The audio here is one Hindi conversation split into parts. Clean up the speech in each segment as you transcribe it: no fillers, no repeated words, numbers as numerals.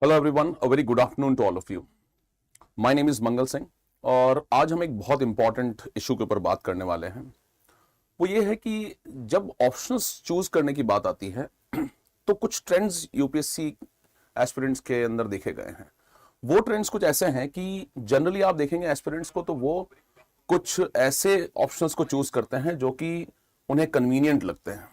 Hello everyone, a very good afternoon to all of you. My name is Mangal Singh और आज हम एक बहुत इंपॉर्टेंट इशू के ऊपर बात करने वाले हैं। वो ये है कि जब ऑप्शंस चूज करने की बात आती है तो कुछ ट्रेंड्स यूपीएससी एस्पिरेंट्स के अंदर देखे गए हैं। वो ट्रेंड्स कुछ ऐसे हैं कि जनरली आप देखेंगे एस्पिरेंट्स को तो वो कुछ ऐसे ऑप्शंस को चूज करते हैं जो कि उन्हें कन्वीनियंट लगते हैं,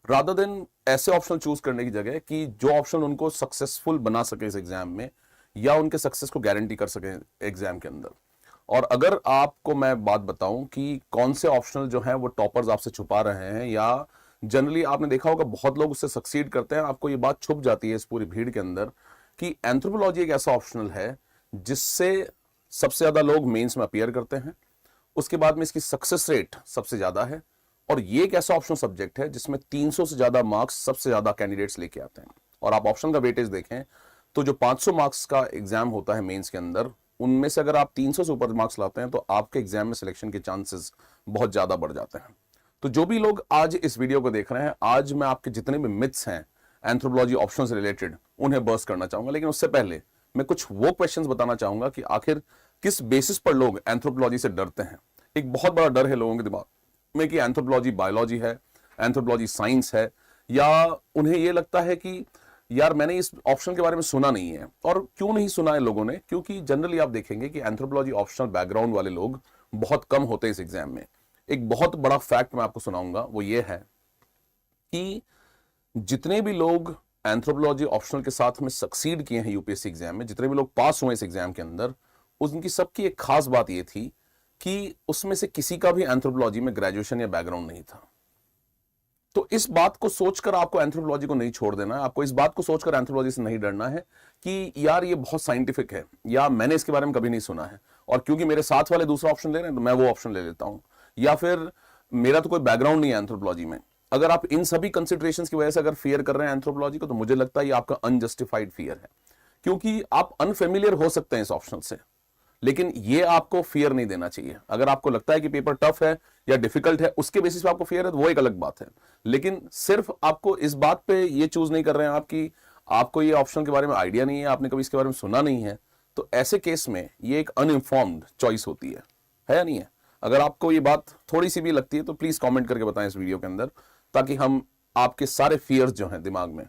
रादर देन ऐसे ऑप्शन चूज करने की जगह कि जो ऑप्शन उनको सक्सेसफुल बना सके इस एग्जाम में या उनके सक्सेस को गारंटी कर सके एग्जाम के अंदर। और अगर आपको मैं बात बताऊं कि कौन से ऑप्शनल जो हैं वो टॉपर्स आपसे छुपा रहे हैं या जनरली आपने देखा होगा बहुत लोग उससे सक्सीड करते हैं, आपको ये बात छुप जाती है इस पूरी भीड़ के अंदर कि एंथ्रोपोलॉजी एक ऐसा ऑप्शनल है जिससे सबसे ज्यादा लोग मेंस में अपीयर करते हैं, उसके बाद में इसकी सक्सेस रेट सबसे ज्यादा है और ये एक ऐसा ऑप्शनल सब्जेक्ट है जिसमें 300 से ज्यादा मार्क्स सबसे ज्यादा कैंडिडेट्स लेके आते हैं। और आप ऑप्शन का वेटेज देखें तो जो 500 मार्क्स का एग्जाम होता है मेंस के अंदर, उनमें से अगर आप 300 से ऊपर मार्क्स लाते हैं तो आपके एग्जाम में सिलेक्शन के चांसेस बहुत ज्यादा बढ़ जाते हैं। तो जो भी लोग आज इस वीडियो को देख रहे हैं, आज मैं आपके जितने भी मिथ्स हैं एंथ्रोपोलॉजी ऑप्शन से रिलेटेड उन्हें बर्स्ट करना चाहूंगा। लेकिन उससे पहले मैं कुछ वो क्वेश्चंस बताना चाहूंगा कि आखिर किस बेसिस पर लोग एंथ्रोपोलॉजी से डरते हैं। एक बहुत बड़ा डर है लोगों के दिमाग में कि एंथ्रोपोलॉजी बायोलॉजी है, एंथ्रोपोलॉजी साइंस है, या उन्हें यह लगता है कि यार मैंने इस ऑप्शन के बारे में सुना नहीं है। और क्यों नहीं सुना है लोगों ने? क्योंकि जनरली आप देखेंगे कि एंथ्रोपोलॉजी ऑप्शनल बैकग्राउंड वाले लोग बहुत कम होते हैं इस एग्जाम में। एक बहुत बड़ा फैक्ट मैं आपको सुनाऊंगा, वो ये है कि जितने भी लोग एंथ्रोपोलॉजी ऑप्शनल के साथ में सक्सीड किए हैं यूपीएससी एग्जाम में, जितने भी लोग पास हुए इस एग्जाम के अंदर, उनकी सबकी एक खास बात यह थी कि उसमें से किसी का भी एंथ्रोपोलॉजी में ग्रेजुएशन या बैकग्राउंड नहीं था। तो इस बात को सोचकर आपको एंथ्रोपोलॉजी को नहीं छोड़ देना है, आपको इस बात को सोचकर एंथ्रोपोलॉजी से नहीं डरना है कि यार ये बहुत साइंटिफिक है या मैंने इसके बारे में कभी नहीं सुना है और क्योंकि मेरे साथ वाले दूसरा ऑप्शन ले रहे हैं तो मैं वो ऑप्शन ले लेता हूं, या फिर मेरा तो कोई बैकग्राउंड नहीं है एंथ्रोपोलॉजी में। अगर आप इन सभी कंसिडरेशंस की वजह से अगर फियर कर रहे हैं एंथ्रोपोलॉजी को, तो मुझे लगता है ये आपका अनजस्टिफाइड फियर है, क्योंकि आप अनफेमिलियर हो सकते हैं इस ऑप्शन से, लेकिन ये आपको फियर नहीं देना चाहिए। अगर आपको लगता है कि पेपर टफ है या डिफिकल्ट है, उसके बेसिस पे आपको फियर है तो वो एक अलग बात है। लेकिन सिर्फ आपको इस बात पे ये चूज नहीं कर रहे हैं आप कि आपको ये ऑप्शन के बारे में आइडिया नहीं है, आपने कभी इसके बारे में सुना नहीं है, तो ऐसे केस में ये एक अनइंफॉर्म्ड चॉइस होती है या नहीं है? अगर आपको ये बात थोड़ी सी भी लगती है तो प्लीज कॉमेंट करके बताएं इस वीडियो के अंदर, ताकि हम आपके सारे फियर्स जो हैं दिमाग में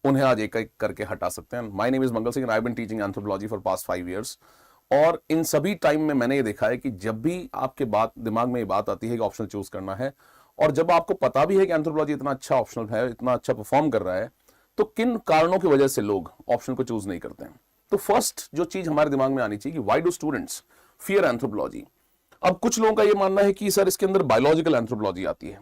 उन्हें आज एक एक करके हटा सकते हैं। My name is Mangal Singh, I have been teaching anthropology for past 5 years। और इन सभी टाइम में मैंने ये देखा है कि जब भी आपके दिमाग में ये बात आती है कि ऑप्शन चूज करना है, और जब आपको पता भी है कि एंथ्रोपोलॉजी इतना अच्छा ऑप्शनल है, इतना अच्छा परफॉर्म कर रहा है, तो किन कारणों की वजह से लोग ऑप्शन को चूज नहीं करते हैं। तो फर्स्ट जो चीज हमारे दिमाग में आनी चाहिए कि why do students fear anthropology. अब कुछ लोगों का ये मानना है कि सर इसके अंदर बायोलॉजिकल एंथ्रोपोलॉजी आती है।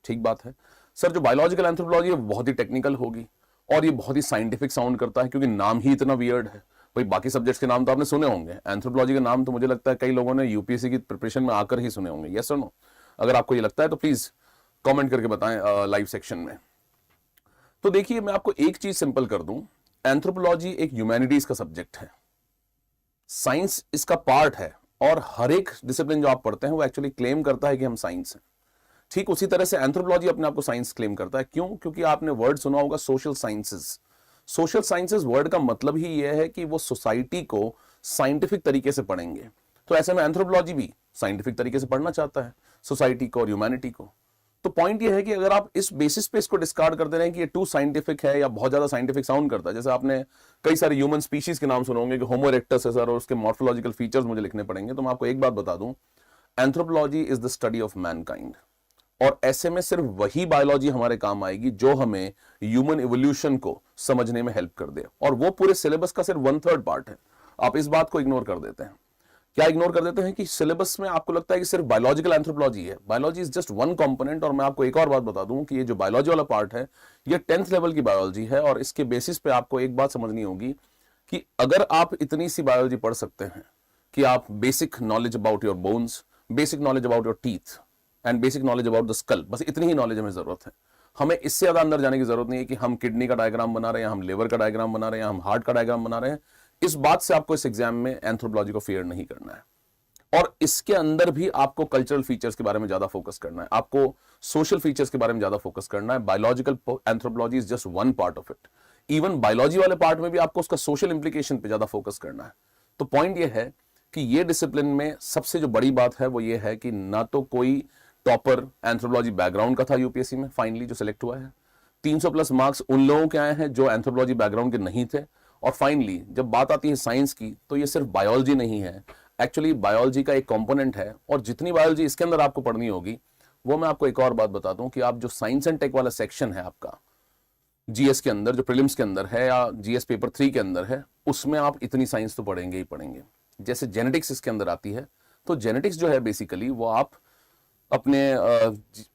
ठीक बात है सर, जो बायोलॉजिकल एंथ्रोपोलॉजी है बहुत ही टेक्निकल होगी और ये बहुत ही साइंटिफिक साउंड करता है, क्योंकि नाम ही इतना वियर्ड है। भाई बाकी सब्जेक्ट्स के नाम तो आपने सुने होंगे, एंथ्रोपोलॉजी के नाम तो मुझे लगता है कई लोगों ने यूपीएससी की प्रिपरेशन में आकर ही सुने होंगे। यस और नो? अगर आपको ये लगता है तो प्लीज कमेंट करके बताएं लाइव सेक्शन में। तो देखिए, मैं आपको एक चीज सिंपल कर दूं, एंथ्रोपोलॉजी एक ह्यूमैनिटीज का सब्जेक्ट है, साइंस इसका पार्ट है, और हर एक डिसिप्लिन जो आप पढ़ते हैं वो एक्चुअली क्लेम करता है कि हम साइंस हैं। ठीक उसी तरह से एंथ्रोपोलॉजी अपने आप को साइंस क्लेम करता है। क्यों? क्योंकि आपने वर्ड सुना होगा social sciences. Social sciences word का मतलब ही यह है कि वो सोसाइटी को साइंटिफिक तरीके से पढ़ेंगे। तो ऐसे में एंथ्रोपोलॉजी भी साइंटिफिक तरीके से पढ़ना चाहता है सोसाइटी को और ह्यूमैनिटी को। तो पॉइंट ये है कि अगर आप इस बेसिस पे इसको डिस्कार्ड कर दे रहे हैं कि ये टू साइंटिफिक है या बहुत ज्यादा साइंटिफिक साउंड करता है, जैसे आपने कई सारे ह्यूमन स्पीशीज के नाम सुने होंगे कि होमो इरेक्टस है सर और उसके मॉर्फोलॉजिकल फीचर्स मुझे लिखने पड़ेंगे, तो मैं आपको एक बात बता दूं, anthropology is the study of Mankind. और ऐसे में सिर्फ वही बायोलॉजी हमारे काम आएगी जो हमें ह्यूमन इवोल्यूशन को समझने में हेल्प कर दे, और वो पूरे सिलेबस का सिर्फ 1/3 पार्ट है। आप इस बात को इग्नोर कर देते हैं। क्या इग्नोर कर देते हैं? कि सिलेबस में आपको लगता है कि सिर्फ बायोलॉजिकल एंथ्रोपोलॉजी है। Biology is just one component. और मैं आपको एक और बात बता दूं कि ये जो बायोलॉजी वाला पार्ट है ये 10th लेवल की बायोलॉजी है, और इसके बेसिस पे आपको एक बात समझनी होगी कि अगर आप इतनी सी बायोलॉजी पढ़ सकते हैं कि आप basic knowledge about your bones, basic knowledge about your teeth and basic knowledge about the skull, बस इतनी ही नॉलेज हमें जरूरत है। हमें इससे ज्यादा अंदर जाने की जरूरत नहीं है कि हम किडनी का डायग्राम बना रहे हैं, हम लिवर का डायग्राम बना रहे हैं, हम हार्ट का डायग्राम बना रहे हैं। इस बात से आपको इस एग्जाम में एंथ्रोपोलॉजी को फेयर नहीं करना है। और इसके अंदर भी आपको कल्चरल फीचर्स के बारे में ज्यादा फोकस करना है, आपको सोशल फीचर्स के बारे में ज्यादा फोकस करना है। Biological anthropology is just one part of it. Even biology वाले पार्ट में भी आपको उसका सोशल इंप्लीकेशन पे ज्यादा फोकस करना है। तो पॉइंट ये है कि ये डिसिप्लिन में सबसे जो बड़ी बात है वो ये है कि ना तो कोई टॉपर एंथ्रोपोलॉजी बैकग्राउंड का था यूपीएससी में फाइनली जो सिलेक्ट हुआ है, 300 प्लस मार्क्स उन लोगों के आए हैं जो एंथ्रोपोलॉजी बैकग्राउंड के नहीं थे, और फाइनली जब बात आती है साइंस की तो ये सिर्फ बायोलॉजी नहीं है, एक्चुअली बायोलॉजी का एक कंपोनेंट है, और जितनी बायोलॉजी इसके अंदर आपको पढ़नी होगी वो मैं आपको एक और बात बता दूं कि आप जो साइंस एंड टेक वाला सेक्शन है आपका जीएस के अंदर, जो प्रीलिम्स के अंदर है या जीएस पेपर 3 के अंदर है, उसमें आप इतनी साइंस तो पढ़ेंगे ही पढ़ेंगे। जैसे जेनेटिक्स इसके अंदर आती है, तो जेनेटिक्स जो है बेसिकली वो आप अपने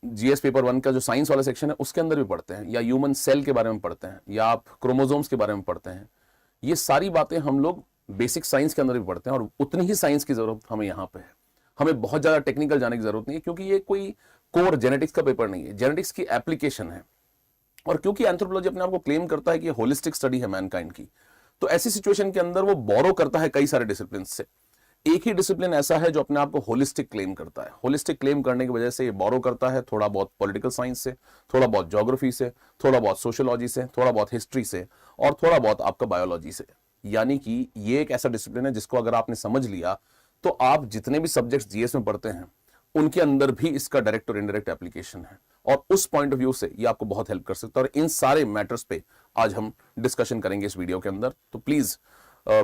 जीएस पेपर 1 का जो साइंस वाला सेक्शन है उसके अंदर भी पढ़ते हैं, या ह्यूमन सेल के बारे में पढ़ते हैं, या आप क्रोमोसोम्स के बारे में पढ़ते हैं। ये सारी बातें हम लोग बेसिक साइंस के अंदर भी पढ़ते हैं, और उतनी ही साइंस की जरूरत हमें यहाँ पे है। हमें बहुत ज्यादा टेक्निकल जाने की जरूरत नहीं है, क्योंकि ये कोई कोर जेनेटिक्स का पेपर नहीं है, जेनेटिक्स की एप्लीकेशन है। और क्योंकि एंथ्रोपोलॉजी अपने आप को क्लेम करता है कि ये होलिस्टिक स्टडी है मैनकाइंड की, तो ऐसी सिचुएशन के अंदर वो बोरो करता है कई सारे डिसिप्लिन से। एक ही डिसिप्लिन ऐसा है जो अपने आप को होलिस्टिक क्लेम करता है। होलिस्टिक क्लेम करने की वजह से ये बोरो करता है थोड़ा बहुत पॉलिटिकल साइंस से, थोड़ा बहुत ज्योग्राफी से, थोड़ा बहुत सोशियोलॉजी से, थोड़ा बहुत हिस्ट्री से, और थोड़ा बहुत आपका बायोलॉजी से। यानी कि ये एक ऐसा डिसिप्लिन है जिसको अगर आपने समझ लिया तो आप जितने भी सब्जेक्ट्स जीएस में पढ़ते हैं उनके अंदर भी इसका डायरेक्ट और इनडायरेक्ट एप्लीकेशन है, और उस पॉइंट ऑफ व्यू से ये आपको बहुत हेल्प कर सकता है। और इन सारे मैटर्स पे आज हम डिस्कशन करेंगे इस वीडियो के अंदर। तो please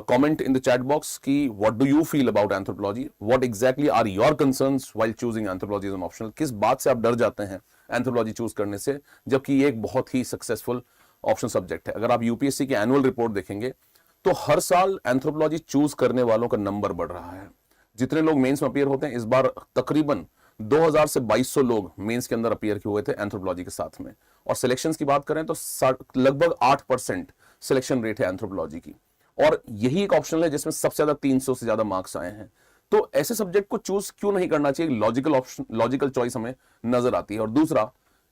comment in the chat box कि what do you feel about anthropology, what exactly are your concerns while choosing anthropology as an optional, किस बात से आप डर जाते हैं एंथ्रोपोलॉजी चूज करने से, जबकि ये एक बहुत ही सक्सेसफुल ऑप्शन सब्जेक्ट है। अगर आप यूपीएससी की एनुअल रिपोर्ट देखेंगे तो हर साल एंथ्रोपोलॉजी चूज करने वालों का नंबर बढ़ रहा है। जितने लोग मेंस में अपियर होते हैं, इस बार तकरीबन 2000 से 2200 लोग मेंस के अंदर अपियर हुए थे एंथ्रोपोलॉजी के साथ में, और सिलेक्शंस की बात करें तो लगभग 8% सिलेक्शन रेट है एंथ्रोपोलॉजी की, और यही एक ऑप्शनल है जिसमें सबसे ज्यादा 300 से ज्यादा मार्क्स आए हैं। तो ऐसे सब्जेक्ट को चूज क्यों नहीं करना चाहिए, लॉजिकल ऑप्शन, लॉजिकल चॉइस हमें नजर आती है। और दूसरा,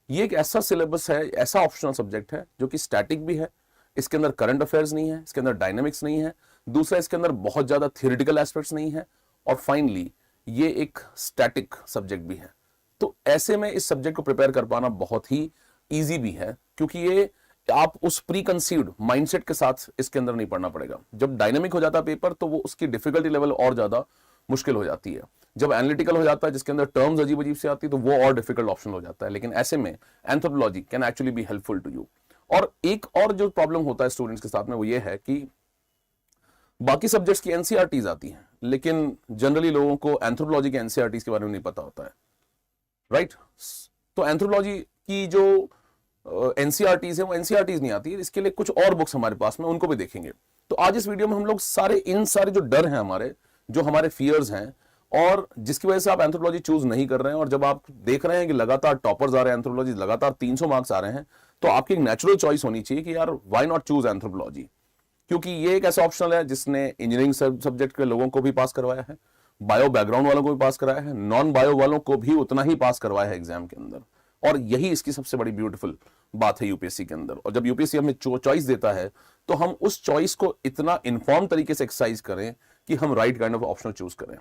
ये एक ऐसा सिलेबस है, ऐसा ऑप्शनल सब्जेक्ट है जो कि स्टैटिक भी है, इसके अंदर करंट अफेयर्स नहीं है, इसके अंदर डायनेमिक्स नहीं है, दूसरा इसके अंदर बहुत ज्यादा थियोरेटिकल एस्पेक्ट्स नहीं है, और फाइनली ये एक स्टैटिक सब्जेक्ट भी है। तो ऐसे में इस सब्जेक्ट को प्रिपेयर कर पाना बहुत ही ईजी भी है, क्योंकि ये आप उस प्री कंसीव्ड माइंडसेट के साथ इसके अंदर नहीं पढ़ना पड़ेगा। जब डायनेमिक हो जाता है पेपर तो वो उसकी डिफिकल्टी लेवल और ज्यादा मुश्किल हो जाती है। जब एनालिटिकल हो जाता है जिसके अंदर टर्म्स अजीब अजीब से आती है तो वो और डिफिकल्ट ऑप्शन हो जाता है। लेकिन ऐसे में anthropology can actually be helpful to you. और एक और जो प्रॉब्लम होता है स्टूडेंट्स के साथ में वो ये है कि बाकी सब्जेक्ट्स की एनसीईआरटीज आती हैं, लेकिन जनरली लोगों को एंथ्रोपोलॉजी के एनसीईआरटीज के बारे में नहीं पता होता है, राइट। तो एंथ्रोपोलॉजी की जो एनसीईआरटीज है वो एनसीईआरटीज नहीं आती है, इसके लिए कुछ और बुक्स हमारे पास में, उनको भी देखेंगे। तो आज इस वीडियो में हम लोग इन सारे जो डर हैं हमारे, जो हमारे फियर्स हैं, और जिसकी वजह से आप एंथ्रोपोलॉजी चूज नहीं कर रहे हैं, और जब आप देख रहे हैं कि लगातार टॉपर्स आ रहे हैं एंथ्रोपोलॉजी, लगातार 300 मार्क्स आ रहे हैं, तो आपकी एक नेचुरल चॉइस होनी चाहिए कि यार व्हाई नॉट चूज एंथ्रोपोलॉजी, क्योंकि ये एक ऐसा ऑप्शनल है जिसने इंजीनियरिंग सब्जेक्ट के लोगों को भी पास करवाया है, बायो बैकग्राउंड वालों को भी पास कराया है, नॉन बायो वालों को भी उतना ही पास करवाया है एग्जाम के अंदर। और यही इसकी सबसे बड़ी ब्यूटीफुल बात है यूपीएससी के अंदर। और जब यूपीएससी हमें चॉइस देता है तो हम उस चॉइस को इतना इन्फॉर्म तरीके से एक्सरसाइज करें कि हम right kind of option choose करें।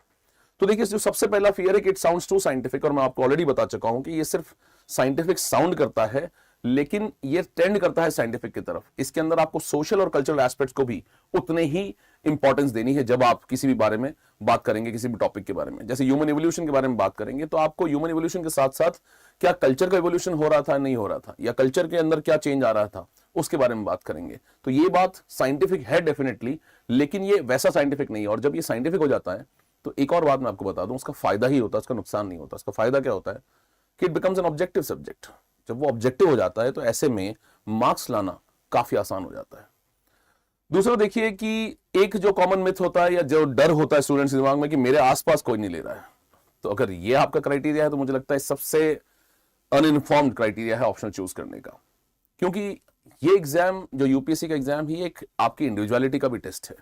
तो देखिए, जो सबसे पहला फियर है कि इट साउंड्स टू साइंटिफिक, और मैं आपको ऑलरेडी बता चुका हूं कि ये सिर्फ साइंटिफिक साउंड करता है, लेकिन ये टेंड करता है साइंटिफिक की तरफ। इसके अंदर आपको सोशल और कल्चरल एस्पेक्ट्स को भी उतने ही इंपॉर्टेंस देनी है जब आप किसी भी बारे में बात करेंगे, किसी भी टॉपिक के बारे में। जैसे ह्यूमन इवोल्यूशन के बारे में बात करेंगे तो आपको ह्यूमन इवोल्यूशन के साथ साथ क्या कल्चर का इवोल्यूशन हो रहा था, नहीं हो रहा था, या कल्चर के अंदर क्या चेंज आ रहा था, उसके बारे में बात करेंगे। तो ये बात साइंटिफिक है डेफिनेटली, लेकिन ये वैसा साइंटिफिक नहीं है। और जब ये साइंटिफिक हो जाता है तो एक और बात मैं आपको बता दूं, उसका फायदा ही होता है, उसका नुकसान नहीं होता। उसका फायदा क्या होता है कि it becomes N objective subject. जब वो ऑब्जेक्टिव हो जाता है तो ऐसे में मार्क्स लाना काफी आसान हो जाता है। दूसरा देखिए कि एक जो कॉमन मिथ होता है या जो डर होता है स्टूडेंट्स के दिमाग में कि मेरे आसपास कोई नहीं ले रहा है, तो अगर ये आपका क्राइटेरिया है तो मुझे लगता है सबसे अनइन्फॉर्म्ड क्राइटेरिया है ऑप्शन चूज करने का। क्योंकि ये एग्जाम, जो यूपीएससी का एग्जाम ही एक आपकी इंडिविजुअलिटी का भी टेस्ट है,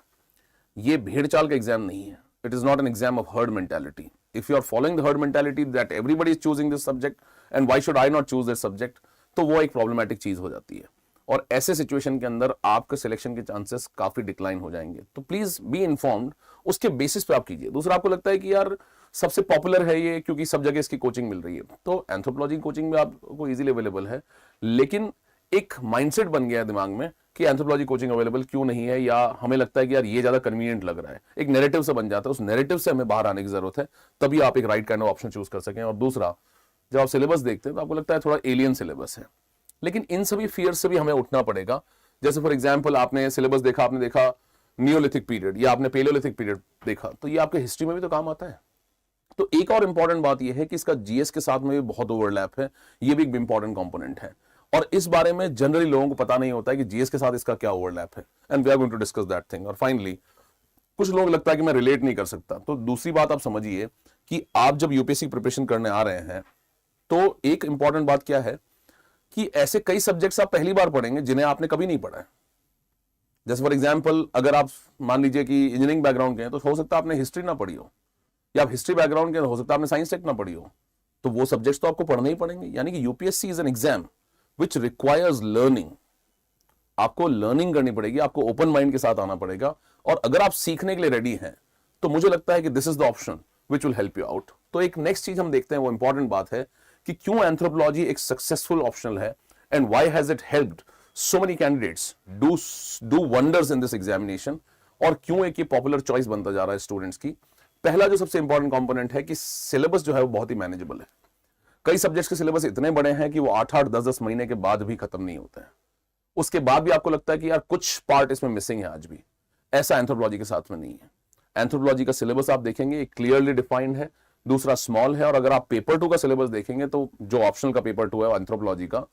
ये भेड़ चाल का एग्जाम नहीं है। It is not an exam of herd mentality. If you are following the herd mentality that everybody is choosing this subject and why should I not choose this subject, तो वो एक प्रॉब्लमेटिक चीज हो जाती है, और ऐसे सिचुएशन के अंदर आपके सिलेक्शन के चांसेस काफी डिक्लाइन हो जाएंगे। तो प्लीज बी इन्फॉर्म्ड, उसके बेसिस पे आप कीजिए। दूसरा, आपको लगता है कि यार सबसे पॉपुलर है ये क्योंकि सब जगह इसकी कोचिंग मिल रही है, तो एंथ्रोपोलॉजी कोचिंग में आपको इजीली अवेलेबल है, लेकिन एक माइंडसेट बन गया है दिमाग में कि एंथ्रोपोलॉजी कोचिंग अवेलेबल क्यों नहीं है, या हमें लगता है कि यार ये ज्यादा कन्वीनियंट लग रहा है, एक नैरेटिव से बन जाता है, उस नैरेटिव से हमें बाहर आने की जरूरत है, तभी आप एक right kind of option choose कर सकें। और दूसरा, जब आप सिलेबस देखते हैं तो आपको लगता है थोड़ा एलियन सिलेबस है, लेकिन इन सभी फियर से भी हमें उठना पड़ेगा। जैसे फॉर एग्जाम्पल आपने सिलेबस देखा, आपने देखा नियोलिथिक पीरियड या आपने पेलियोलिथिक पीरियड देखा, तो ये आपके हिस्ट्री में भी तो काम आता है। तो एक और इंपॉर्टेंट बात यह है कि इसका जीएस के साथ में भी बहुत ओवरलैप है, ये भी एक इंपॉर्टेंट कंपोनेंट है, और इस बारे में जनरली लोगों को पता नहीं होता है कि जीएस के साथ इसका क्या ओवरलैप है, and we are going to discuss that thing. और फाइनली, कुछ लोग लगता है कि मैं रिलेट नहीं कर सकता, तो दूसरी बात आप समझिए कि आप जब यूपीएससी प्रिपरेशन करने आ रहे हैं तो एक इंपॉर्टेंट बात क्या है कि ऐसे कई सब्जेक्ट्स आप पहली बार पढ़ेंगे जिन्हें आपने कभी नहीं पढ़ा है। जैसे फॉर एग्जाम्पल, अगर आप मान लीजिए कि इंजीनियरिंग बैकग्राउंड के हैं तो हो सकता है आपने हिस्ट्री ना पढ़ी हो, या आप हिस्ट्री बैकग्राउंड के हो सकता है आपने साइंस टेक ना पढ़ी हो, तो वो सब्जेक्ट्स तो आपको पढ़ने ही पड़ेंगे। यानी कि UPSC is an exam which requires learning. आपको लर्निंग करनी पड़ेगी, आपको ओपन माइंड के साथ आना पड़ेगा, और अगर आप सीखने के लिए रेडी हैं तो मुझे लगता है कि this is the option which will help you out. तो एक नेक्स्ट चीज हम देखते हैं, वो इंपॉर्टेंट बात है कि क्यों एंथ्रोपोलॉजी एक सक्सेसफुल ऑप्शनल है, and why has it helped so many candidates do wonders in this examination, और क्यों एक ये पॉपुलर चॉइस बनता जा रहा है स्टूडेंट्स की। पहला जो सबसे इंपॉर्टेंट कंपोनेंट है कि सिलेबस जो है वो बहुत ही मैनेजेबल है। कई सब्जेक्ट्स के सिलेबस इतने बड़े हैं कि वो 8-8, 10-10 महीने के बाद भी खत्म नहीं होते हैं, उसके बाद भी आपको लगता है कि यार कुछ पार्ट इसमें मिसिंग है आज भी। ऐसा एंथ्रोपोलॉजी के साथ में नहीं है। एंथ्रोपोलॉजी का सिलेबस आप देखेंगे क्लियरली डिफाइंड है, दूसरा स्मॉल है, और अगर आप पेपर 2 का सिलेबस देखेंगे तो जो ऑप्शनल का पेपर 2 है एंथ्रोपोलॉजी का,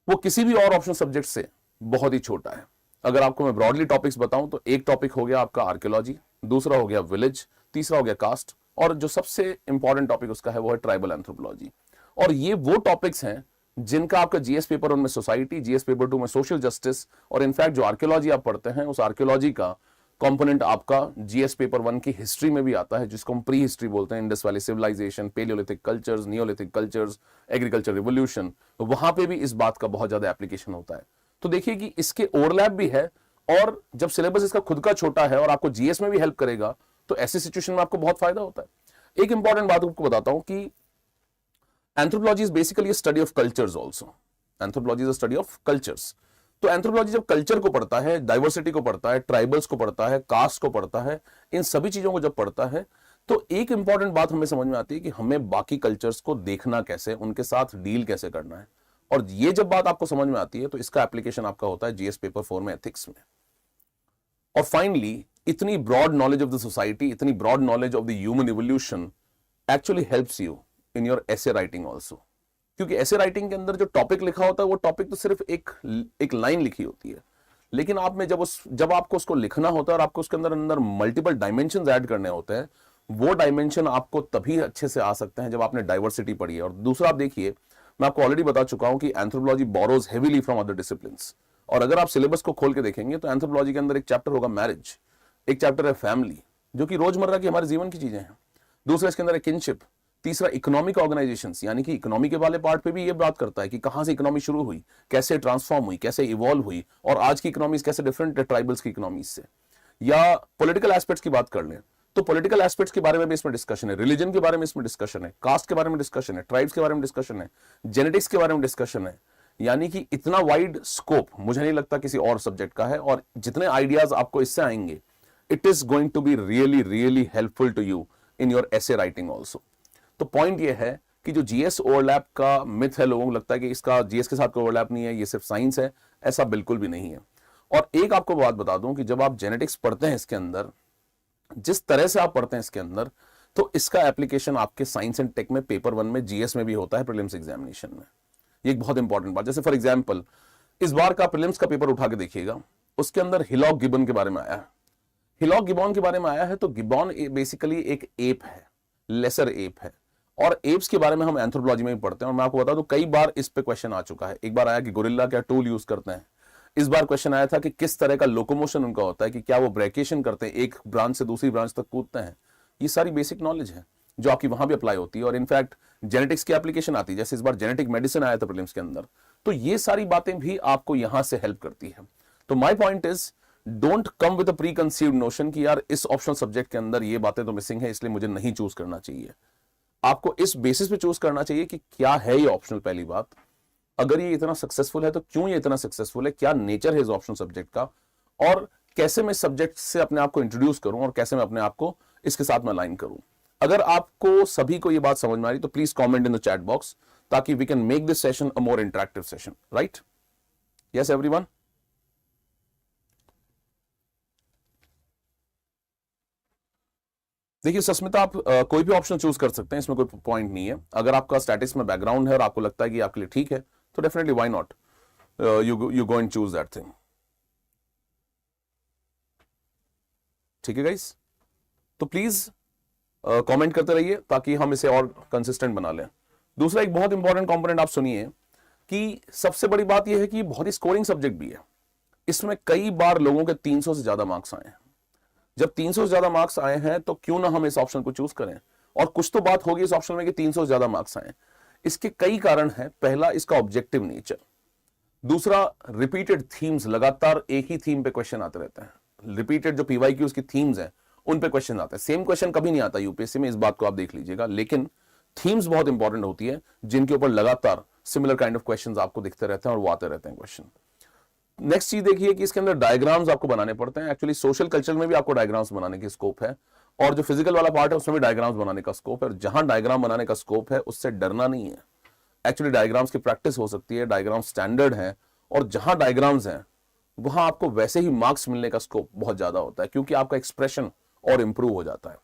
वो किसी भी और ऑप्शनल सब्जेक्ट से बहुत ही छोटा है। अगर आपको मैं ब्रॉडली टॉपिक्स बताऊं तो एक टॉपिक हो गया आपका आर्कियोलॉजी, दूसरा हो गया विलेज, तीसरा हो गया कास्ट, और जो सबसे इंपॉर्टेंट टॉपिक उसका है वो है ट्राइबल एंथ्रोपोलॉजी। और ये वो टॉपिक्स हैं जिनका आपका जीएस पेपर 1 में सोसाइटी, जीएस पेपर 2 में सोशल जस्टिस, और इनफैक्ट जो आर्कियोलॉजी आप पढ़ते हैं उस आर्कियोलॉजी का कंपोनेंट आपका जीएस पेपर 1 की हिस्ट्री में भी आता है, जिसको हम प्री हिस्ट्री बोलते हैं। Indus valley civilization, paleolithic cultures, neolithic cultures, agriculture revolution, तो वहां पे भी इस बात का बहुत ज्यादा एप्लीकेशन होता है। तो देखिए कि इसके ओवरलैप भी है, और जब सिलेबस इसका खुद का छोटा है और आपको जीएस में भी हेल्प करेगा तो ऐसी सिचुएशन में आपको बहुत फायदा होता है। एक इंपॉर्टेंट बात आपको बताता हूं कि anthropology is basically study of cultures also. Anthropology is study of cultures. तो एंथ्रोपोलॉजी जब कल्चर को पढ़ता है, डाइवर्सिटी को पढ़ता है, ट्राइबल्स को पढ़ता है, कास्ट को पढ़ता है, इन सभी चीजों को जब पढ़ता है तो एक इंपॉर्टेंट बात हमें समझ में आती है कि हमें बाकी कल्चर्स को देखना कैसे, उनके साथ डील कैसे करना है। और ये जब बात आपको समझ में आती है तो इसका एप्लीकेशन आपका होता है जीएस पेपर 4 में एथिक्स में। और फाइनली, इतनी broad knowledge of the society, इतनी broad knowledge of the human evolution actually helps you in your essay writing also. क्योंकि ऐसे राइटिंग के अंदर जो टॉपिक लिखा होता है वो टॉपिक तो सिर्फ एक लाइन लिखी होती है, लेकिन आप में जब आपको उसको लिखना होता है और आपको उसके अंदर मल्टीपल डायमेंशंस ऐड करने होते हैं, वो डायमेंशन आपको तभी अच्छे से आ सकते हैं जब आपने डाइवर्सिटी पढ़ी है। और दूसरा, आप देखिए, मैं आपको ऑलरेडी बता चुका हूं कि anthropology borrows heavily from other disciplines. और अगर आप सिलेबस को खोल के देखेंगे तो एंथ्रोपोलॉजी के अंदर एक चैप्टर होगा मैरिज, एक चैप्टर है फैमिली, जो कि रोजमर्रा की हमारे जीवन की चीजें हैं, दूसरा इसके अंदर है किनशिप, तीसरा इकोनॉमिक ऑर्गेनाइजेशंस, यानी कि इकोनॉमी के वाले पार्ट पे भी ये बात करता है कि कहां से इकोनॉमी शुरू हुई, कैसे ट्रांसफॉर्म हुई, कैसे इवॉल्व हुई, और आज की इकोनॉमीज कैसे डिफरेंट है ट्राइबल्स की इकोनॉमीज से। या पॉलिटिकल एस्पेक्ट्स की बात कर लें तो पॉलिटिकल एस्पेक्ट्स के बारे में भी इसमें डिस्कशन है, रिलीजन के बारे में इसमें डिस्कशन है, कास्ट के बारे में डिस्कशन है, ट्राइब्स के बारे में डिस्कशन है, जेनेटिक्स के बारे में डिस्कशन है। यानी कि इतना वाइड स्कोप मुझे नहीं लगता किसी और सब्जेक्ट का है, और जितने आइडियाज आपको इससे आएंगे, it is going to be really really helpful to you in your essay writing also. तो पॉइंट ये है कि जो जीएस ओवरलैप का मिथ है, लोगों को लगता है कि इसका जीएस के साथ कोई ओवरलैप नहीं है, ये सिर्फ साइंस है, ऐसा बिल्कुल भी नहीं है। और एक आपको बात बता दूं कि जब आप जेनेटिक्स पढ़ते हैं इसके अंदर, जिस तरह से आप पढ़ते हैं इसके अंदर, तो इसका एप्लीकेशन आपके साइंस एंड टेक में पेपर 1 में जीएस में भी होता है, प्रीलिम्स एग्जामिनेशन में। ये एक बहुत इंपॉर्टेंट बात। जैसे फॉर एग्जाम्पल, इस बार का प्रीलिम्स का पेपर उठा के देखिएगा, उसके अंदर हिलॉक गिबन के बारे में आया है। हिलॉक गिबॉन के बारे में आया है तो गिबॉन बेसिकली एक एप है, लेसर एप है, और एप्स के बारे में हम एंथ्रोपोलॉजी में भी पढ़ते हैं। और मैं आपको बता दूं, कई बार इस पे क्वेश्चन आ चुका है। एक बार आया कि गोरिल्ला क्या टूल यूज करते हैं, इस बार क्वेश्चन आया था कि किस तरह का लोकोमोशन उनका होता है, कि क्या वो ब्रेकेशन करते हैं, एक ब्रांच से दूसरी ब्रांच तक कूदते हैं। ये सारी बेसिक नॉलेज है जो आपकी वहां भी अप्लाई होती है, और इनफैक्ट जेनेटिक्स की एप्लीकेशन आती है, जैसे इस बार जेनेटिक मेडिसिन आया था प्रीलिम्स के अंदर, तो ये सारी बातें भी आपको यहां से हेल्प करती है। तो my point is, don't come with a pre conceived notion कि यार इस ऑप्शनल सब्जेक्ट के अंदर ये बातें तो मिसिंग है, इसलिए मुझे नहीं चूज करना चाहिए। आपको इस बेसिस पे चूज करना चाहिए कि क्या है ये ऑप्शनल, पहली बात, अगर ये इतना सक्सेसफुल है तो क्यों ये इतना सक्सेसफुल है, क्या नेचर है इस ऑप्शनल सब्जेक्ट का, और कैसे मैं सब्जेक्ट से अपने आप को इंट्रोड्यूस करूं और कैसे मैं अपने आप को इसके साथ में अलाइन करूं। अगर आपको सभी को ये बात समझ में आ रही तो please comment in the chat box, ताकि we can make this session a more interactive session, right? Yes everyone? देखिए सस्मिता, आप कोई भी ऑप्शन चूज कर सकते हैं, इसमें कोई पॉइंट नहीं है। अगर आपका स्टैटिक्स में बैकग्राउंड है और आपको लगता है कि आपके लिए ठीक है तो definitely why not, you go and choose that thing. ठीक है गाइस, तो प्लीज कमेंट करते रहिए ताकि हम इसे और कंसिस्टेंट बना लें। दूसरा एक बहुत इंपॉर्टेंट कंपोनेंट आप सुनिए कि सबसे बड़ी बात यह है कि बहुत ही स्कोरिंग सब्जेक्ट भी है। इसमें कई बार लोगों के 300 से ज्यादा मार्क्स आए हैं। जब 300 से ज्यादा मार्क्स आए हैं तो क्यों ना हम इस ऑप्शन को चूज करें, और कुछ तो बात होगी इस ऑप्शन में कि 300 से ज्यादा मार्क्स आए। इसके कई कारण हैं। पहला, इसका ऑब्जेक्टिव नेचर। दूसरा, रिपीटेड थीम्स, लगातार एक ही थीम पे क्वेश्चन आते रहते हैं। रिपीटेड जो पीवाईक्यूज की थीम्स हैं उन पे क्वेश्चन आते हैं। सेम क्वेश्चन कभी नहीं आता यूपीएससी में, इस बात को आप देख लीजिएगा, लेकिन थीम्स बहुत इंपॉर्टेंट होती है जिनके ऊपर लगातार सिमिलर काइंड ऑफ क्वेश्चंस आपको दिखते रहते हैं और वो आते रहते हैं क्वेश्चन। नेक्स्ट चीज देखिए कि इसके अंदर डायग्राम्स आपको बनाने पड़ते हैं। एक्चुअली सोशल कल्चर में भी आपको डायग्राम्स बनाने की स्कोप है, और जो फिजिकल वाला पार्ट है उसमें भी डायग्राम्स बनाने का स्कोप है। और जहां डायग्राम बनाने का स्कोप है उससे डरना नहीं है। एक्चुअली डायग्राम्स की प्रैक्टिस हो सकती है, डायग्राम स्टैंडर्ड है, और जहां डायग्राम्स हैं वहां आपको वैसे ही मार्क्स मिलने का स्कोप बहुत ज्यादा होता है, क्योंकि आपका एक्सप्रेशन और इंप्रूव हो जाता है।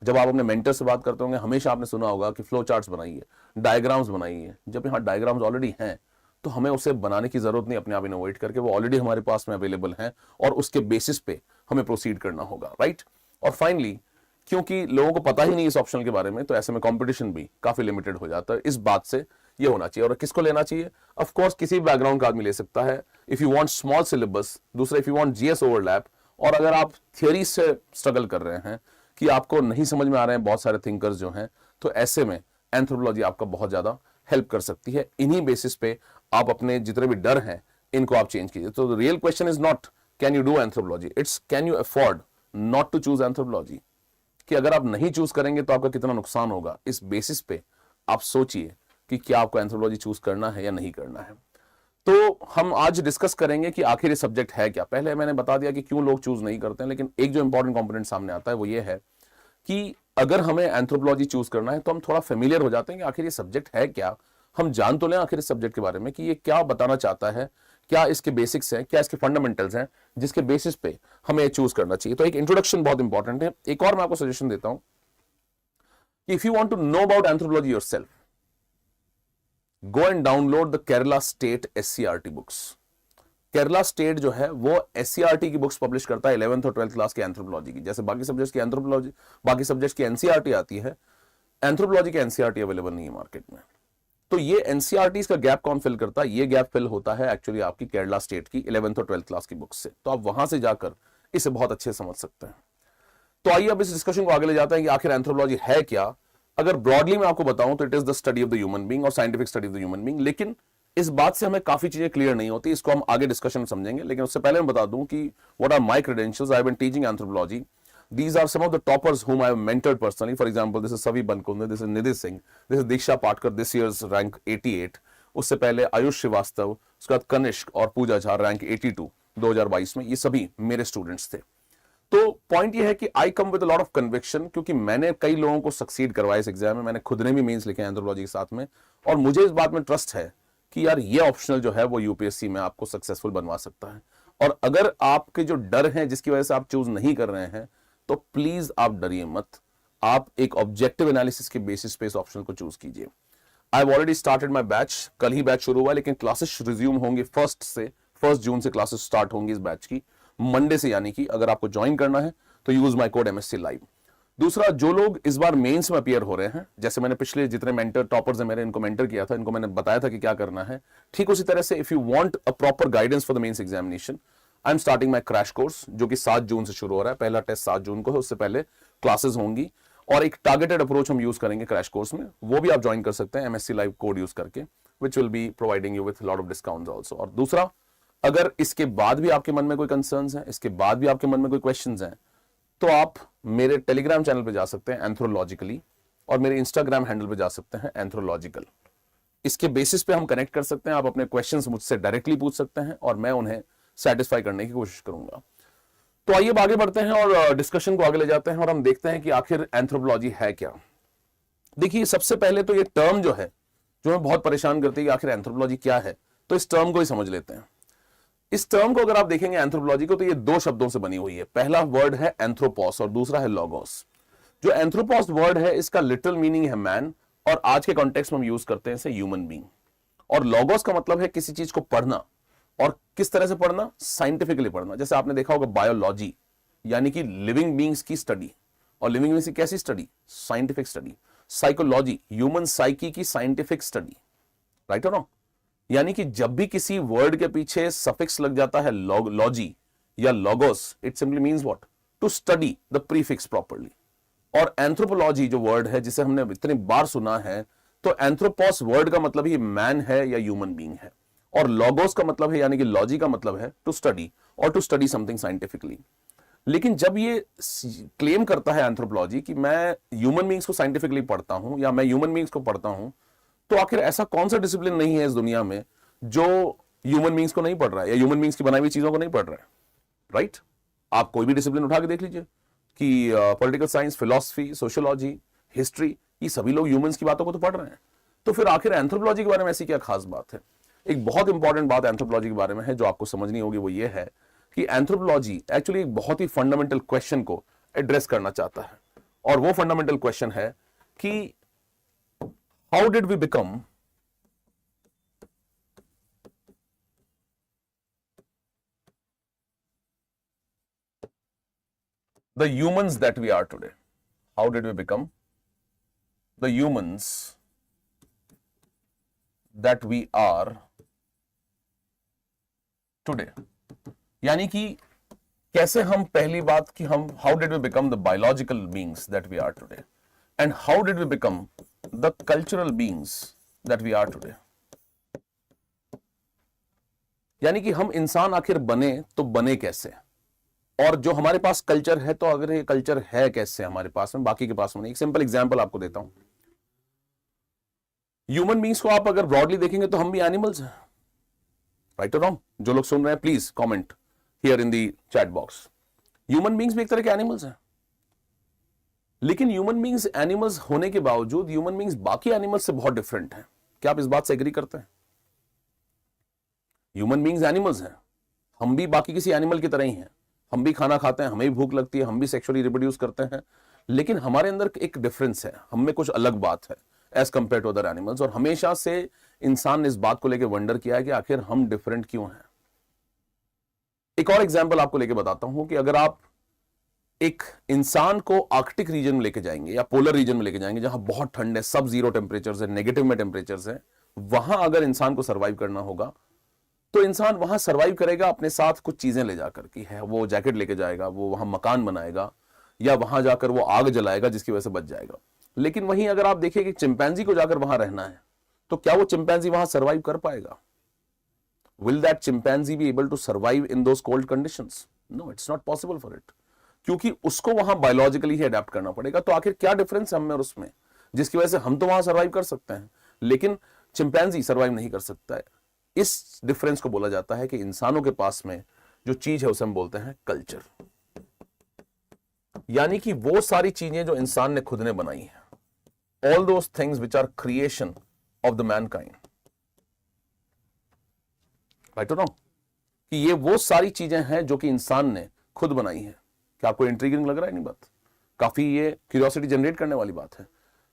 जब आप अपने मेंटर से बात करते होंगे, हमेशा आपने सुना होगा कि फ्लो चार्ट्स बनाइए, डायग्राम्स बनाइए। जब यहाँ डायग्राम्स ऑलरेडी हैं तो हमें उसे बनाने की जरूरत नहीं, अपने आप इनोवेट करके, वो ऑलरेडी हमारे पास में अवेलेबल हैं और उसके बेसिस पे हमें प्रोसीड करना होगा, राइट? और फाइनली, क्योंकि लोगों को पता ही नहीं इस ऑप्शन के बारे में, तो ऐसे में कंपटीशन भी काफी लिमिटेड हो जाता है। इस बात से ये होना चाहिए। और किसको लेना चाहिए? ऑफ कोर्स किसी भी बैकग्राउंड का आदमी ले सकता है, if you want small syllabus. दूसरा, if you want GS overlap, और अगर आप थियोरी से स्ट्रगल कर रहे हैं कि आपको नहीं समझ में आ रहे हैं बहुत सारे थिंकर्स जो हैं, तो ऐसे में एंथ्रोपोलॉजी आपका बहुत ज्यादा हेल्प कर सकती है। इन्हीं बेसिस पे आप अपने जितने भी डर हैं इनको आप चेंज कीजिए। तो real question is not can you do anthropology, it's can you afford not to choose anthropology. कि अगर आप नहीं चूज करेंगे तो आपका कितना नुकसान होगा, इस बेसिस पे आप सोचिए कि क्या आपको एंथ्रोपोलॉजी चूज करना है या नहीं करना है। तो हम आज डिस्कस करेंगे कि आखिर ये सब्जेक्ट है क्या। पहले मैंने बता दिया कि क्यों लोग चूज नहीं करते हैं, लेकिन एक जो इंपॉर्टेंट कंपोनेंट सामने आता है वो ये है कि अगर हमें एंथ्रोपोलॉजी चूज करना है तो हम थोड़ा फेमिलियर हो जाते हैं कि आखिर ये सब्जेक्ट है क्या। हम जान तो लें आखिर इस सब्जेक्ट के बारे में कि ये क्या बताना चाहता है, क्या इसके बेसिक्स हैं, क्या इसके फंडामेंटल्स हैं, जिसके बेसिस पे हमें चूज करना चाहिए। तो एक इंट्रोडक्शन बहुत इंपॉर्टेंट है। एक और मैं आपको सजेशन देता हूं कि if you want to know about anthropology yourself, go and download the Kerala state SCERT books. Kerala state जो है वो एससीईआरटी की बुक्स पब्लिश करता है 11th और 12th क्लास की एंथ्रोपोलॉजी की। जैसे बाकी सब्जेक्ट्स की एंथ्रोपोलॉजी, बाकी सब्जेक्ट्स की एनसीईआरटी आती है, एंथ्रोपोलॉजी की एनसीईआरटी अवेलेबल नहीं है मार्केट में। तो ये एनसीईआरटी का गैप कौन फिल करता है? ये गैप फिल होता है एक्चुअली आपकी केरला स्टेट की 11th और 12th क्लास की बुक्स से। तो आप वहां से जाकर इसे बहुत अच्छे से समझ सकते हैं। तो आइए अब इस डिस्कशन को आगे ले जाते हैं कि आखिर एंथ्रोपोलॉजी है क्या। अगर ब्रॉडली मैं आपको बताऊं तो it is the study of the human being और scientific study of the human being. लेकिन इस बात से हमें काफी चीजें क्लियर नहीं होती, इसको हम आगे डिस्कशन में समझेंगे। लेकिन उससे पहले मैं बता दूं कि what are my credentials. I have been teaching anthropology. These are some of the toppers whom I have mentored personally. For example, this is Savi Bankunde, this is Nidhi Singh, this is Diksha Patkar, this year's rank 88. उससे पहले आयुष श्रीवास्तव, उसके बाद कनिष्क और पूजा झा रैंक 82 2022 में। ये सभी मेरे स्टूडेंट्स थे। तो पॉइंट ये है कि I come with a lot of conviction, क्योंकि मैंने कई लोगों को सक्सीड करवाया इस एग्जाम में। मैंने खुद ने भी मेंस लिखे एंथ्रोपोलॉजी के साथ में, और मुझे इस बात में ट्रस्ट है कि यार ये ऑप्शनल जो है वो यूपीएससी में आपको सक्सेसफुल बनवा सकता है। और अगर आपके जो डर हैं जिसकी वजह से आप चूज नहीं कर रहे हैं, तो प्लीज आप डरिए मत। आप एक ऑब्जेक्टिव एनालिसिस के बेसिस पे इस ऑप्शन को चूज कीजिए। I have already started my batch. कल ही बैच शुरू हुआ, लेकिन क्लासेस रिज्यूम होंगे 1 जून से क्लासेस स्टार्ट होंगी इस बैच की, मंडे से। यानी कि अगर आपको ज्वाइन करना है तो use my code MSc live. दूसरा, जो लोग इस बार मेंस में अपीयर हो रहे हैं, जैसे मैंने पिछले जितने मेंटर टॉपर्स हैं मेरे, इनको मेंटर किया था, इनको मैंने बताया था कि क्या करना है, ठीक उसी तरह से if you want a proper guidance for the mains examination, I am starting my crash course, जो कि 7 जून से शुरू हो रहा है। पहला टेस्ट 7 जून को है, उससे पहले क्लासेस होंगी, और एक टारगेटेड अप्रोच हम यूज करेंगे क्रैश कोर्स में। वो भी आप ज्वाइन कर सकते हैं MSc लाइव कोड यूज करके, which will be providing you with lot of discounts also. और दूसरा, अगर इसके बाद भी आपके मन में कोई कंसर्न्स हैं, इसके बाद भी आपके मन में कोई क्वेश्चंस हैं, तो आप मेरे टेलीग्राम चैनल पे जा सकते हैं एंथ्रोलॉजिकली, और मेरे इंस्टाग्राम हैंडल पे जा सकते हैं एंथ्रोलॉजिकल। इसके बेसिस पे हम कनेक्ट कर सकते हैं। आप अपने क्वेश्चंस मुझसे डायरेक्टली पूछ सकते हैं और मैं उन्हें सेटिस्फाई करने की कोशिश करूंगा। तो आइए अब आगे बढ़ते हैं और डिस्कशन को आगे ले जाते हैं और हम देखते हैं कि आखिर एंथ्रोपोलॉजी है क्या। देखिए, सबसे पहले तो ये टर्म जो है, जो हमें बहुत परेशान करती है कि आखिर एंथ्रोपोलॉजी क्या है, तो इस टर्म को ही समझ लेते हैं। इस टर्म को अगर आप देखेंगे एंथ्रोपोलॉजी को, तो ये दो शब्दों से बनी हुई है। पहला वर्ड है एंथ्रोपोस और दूसरा है लोगोस। जो एंथ्रोपोस वर्ड है, इसका लिटरल मीनिंग है मैन, और आज के कॉन्टेक्स्ट में हम यूज करते हैं इसे ह्यूमन बीइंग। और लोगोस का मतलब है किसी चीज को पढ़ना, और किस तरह से पढ़ना, साइंटिफिकली पढ़ना। जैसे आपने देखा होगा बायोलॉजी यानी कि लिविंग बीइंग्स की स्टडी, और लिविंग बीइंग्स की कैसी study, scientific study. Psychology human psyche की साइंटिफिक स्टडी, राइट और रॉन्ग। यानी कि जब भी किसी वर्ड के पीछे सफिक्स लग जाता है लॉजी या logos, it simply means what, to study the prefix properly. और एंथ्रोपोलॉजी जो वर्ड है, जिसे हमने इतनी बार सुना है, तो एंथ्रोपोस वर्ड का मतलब ही मैन है या ह्यूमन बीइंग है, और लोगोस का मतलब है यानी कि लॉजी का मतलब है टू स्टडी, और टू स्टडी समथिंग साइंटिफिकली। लेकिन जब ये क्लेम करता है एंथ्रोपोलॉजी कि मैं ह्यूमन बीइंग्स को साइंटिफिकली पढ़ता हूं या मैं ह्यूमन बीइंग्स को पढ़ता हूं, तो आखिर ऐसा कौन सा डिसिप्लिन नहीं है इस दुनिया में जो ह्यूमन बीइंग्स को नहीं पढ़ रहा है या ह्यूमन बीइंग्स की बनाई हुई चीजों को नहीं पढ़ रहा है, राइट? आप कोई भी डिसिप्लिन उठा के देख लीजिए कि political science, philosophy, sociology, history, ये सभी लोग ह्यूमंस की बातों को तो पढ़ रहे हैं। तो फिर आखिर एंथ्रोपोलॉजी के बारे में ऐसी क्या खास बात है? एक बहुत इंपॉर्टेंट बात एंथ्रोपोलॉजी के बारे में है जो आपको समझनी होगी, वो ये है कि एंथ्रोपोलॉजी एक्चुअली एक बहुत ही फंडामेंटल क्वेश्चन को एड्रेस करना चाहता है, और वो फंडामेंटल क्वेश्चन है कि how did we become the humans that we are today? How did we become the humans that we are today? यानी कि कैसे हम, पहली बात कि हम how did we become the biological beings that we are today, and how did we become the cultural beings that we are today? यानी कि हम इंसान आखिर बने तो बने कैसे, और जो हमारे पास कल्चर है, तो अगर ये कल्चर है कैसे हमारे पास में, बाकी के पास में नहीं। एक सिंपल एग्जांपल आपको देता हूं। ह्यूमन बीइंग्स को आप अगर ब्रॉडली देखेंगे तो हम भी एनिमल्स हैं, राइट और रॉन्ग? जो लोग सुन रहे हैं please comment here in the chat box. Human beings भी एक तरह के एनिमल्स हैं, लेकिन ह्यूमन बीइंग्स एनिमल्स होने के बावजूद ह्यूमन बीइंग्स बाकी एनिमल्स से बहुत डिफरेंट हैं। क्या आप इस बात से एग्री करते हैं? ह्यूमन बीइंग्स एनिमल्स हैं, हम भी बाकी किसी एनिमल की तरह ही हैं। हम भी खाना खाते हैं, हमें भी भूख लगती है, हम भी सेक्सुअली रिप्रोड्यूस करते हैं, लेकिन हमारे अंदर एक डिफरेंस है, हम में कुछ अलग बात है as compared to other animals. और हमेशा से इंसान ने इस बात को लेकर वंडर किया है कि आखिर हम डिफरेंट क्यों हैं। एक और एग्जांपल आपको लेके बताता हूं कि अगर आप एक इंसान को आर्कटिक रीजन में लेके जाएंगे या पोलर रीजन में लेके जाएंगे, जहां बहुत ठंड है, सब जीरो टेम्परेचर है, नेगेटिव में टेम्परेचर है, वहां अगर इंसान को सर्वाइव करना होगा, तो इंसान वहां सर्वाइव करेगा अपने साथ कुछ चीजें ले जाकर की है। वो जैकेट लेके जाएगा, वो वहां मकान बनाएगा, या वहां जाकर वो आग जलाएगा जिसकी वजह से बच जाएगा। लेकिन वहीं अगर आप देखिए कि चिंपैंजी को जाकर वहां रहना है, तो क्या वो चिंपैंजी वहां सर्वाइव कर पाएगा? Will that chimpanzee be able to survive in those cold conditions? No, it's not possible for it, क्योंकि उसको वहां बायोलॉजिकली ही अडेप्ट करना पड़ेगा। तो आखिर क्या डिफरेंस है हम में और उसमें, जिसकी वजह से हम तो वहां सर्वाइव कर सकते हैं लेकिन चिंपैंजी सर्वाइव नहीं कर सकता है? इस डिफरेंस को बोला जाता है कि इंसानों के पास में जो चीज है उसे हम बोलते हैं कल्चर। यानी कि वो सारी चीजें जो इंसान ने खुद ने बनाई है, all those things which are creation of the Mankind, right और रॉन्ग? कि ये वो सारी चीजें हैं जो कि इंसान ने खुद बनाई है। क्या आपको इंट्रिगिंग लग रहा है? नहीं बात, काफी ये क्यूरियोसिटी जनरेट करने वाली बात है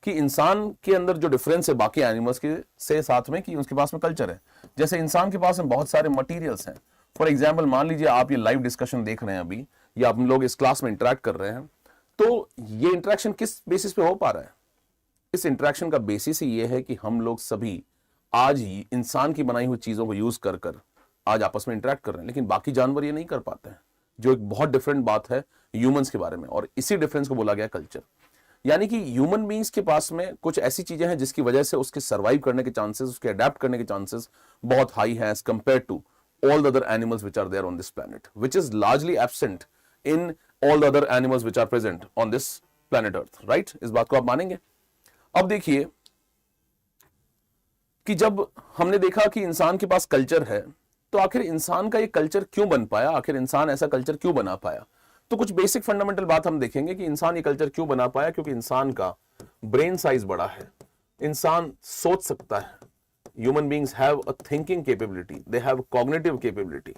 कि इंसान के अंदर जो डिफरेंस है बाकी एनिमल्स के से साथ में, कि उसके पास में कल्चर है। जैसे इंसान के पास में बहुत सारे मटेरियल्स हैं। फॉर एग्जांपल, मान लीजिए आप ये लाइव डिस्कशन देख रहे हैं अभी, या हम लोग इस क्लास में इंटरेक्ट कर रहे हैं, तो ये इंटरेक्शन किस बेसिस पे हो पा रहा है? इस इंटरेक्शन का बेसिस ही ये है कि हम लोग सभी आज ही इंसान की बनाई हुई चीजों को यूज कर कर आज आपस में इंटरेक्ट कर रहे हैं, लेकिन बाकी जानवर ये नहीं कर पाते हैं, जो एक बहुत डिफरेंट बात है ह्यूमंस के बारे में। और इसी डिफरेंस को बोला गया कल्चर। यानी कि ह्यूमन बीइंग्स के पास में कुछ ऐसी चीजें हैं जिसकी वजह से उसके सर्वाइव करने के चांसेस, उसके अडेप्ट करने के चांसेस बहुत हाई हैं as compared to all the other animals which are there on this planet, which is largely absent in all the other animals which are present on this planet Earth, right? इस बात को आप मानेंगे? अब देखिए कि जब हमने देखा कि इंसान के पास कल्चर है, तो आखिर इंसान का ये कल्चर क्यों बन पाया, आखिर इंसान ऐसा कल्चर क्यों बना पाया। तो कुछ बेसिक फंडामेंटल बात हम देखेंगे कि इंसान ये कल्चर क्यों बना पाया। क्योंकि इंसान का ब्रेन साइज बड़ा है, इंसान सोच सकता है। Human beings have a thinking capability, they have cognitive capability,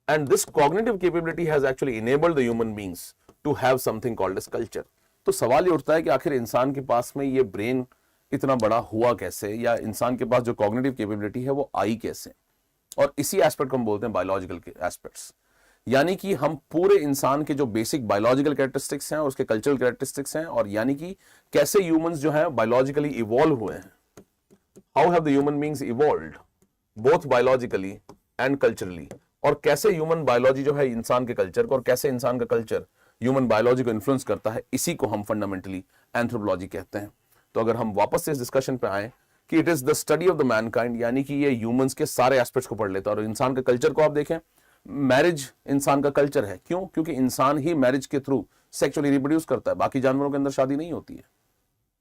and this cognitive capability has actually enabled the human beings to have something called as culture। तो सवाल ये उठता है कि आखिर इंसान के पास में ये ब्रेन इतना बड़ा हुआ कैसे, या इंसान के पास जो कॉग्निटिव कैपेबिलिटी है वो आई कैसे। और इसी एस्पेक्ट को हम बोलते हैं बायोलॉजिकल एस्पेक्ट्स, यानी कि हम पूरे इंसान के जो बेसिक बायोलॉजिकल कैरेक्टरिस्टिक्स हैं और उसके कल्चरल कैरेक्टरिस्टिक्स हैं, और यानी कि कैसे ह्यूमंस जो हैं बायोलॉजिकली इवॉल्व हुए हैं। How have the human beings evolved both biologically and culturally, और कैसे ह्यूमन बायोलॉजी जो है इंसान के कल्चर को, और कैसे इंसान का कल्चर ह्यूमन बायोलॉजी को इन्फ्लुएंस करता है, इसी को हम फंडामेंटली एंथ्रोपोलॉजी कहते हैं। तो अगर हम वापस से इस डिस्कशन पे आए कि it is the study of the Mankind, यानी कि ये ह्यूमंस के सारे एस्पेक्ट्स को पढ़ लेता है। और इंसान के कल्चर को आप देखें, मैरिज इंसान का कल्चर है। क्यों? क्योंकि इंसान ही मैरिज के थ्रू सेक्सुअली रिप्रोड्यूस करता है, बाकी जानवरों के अंदर शादी नहीं होती है।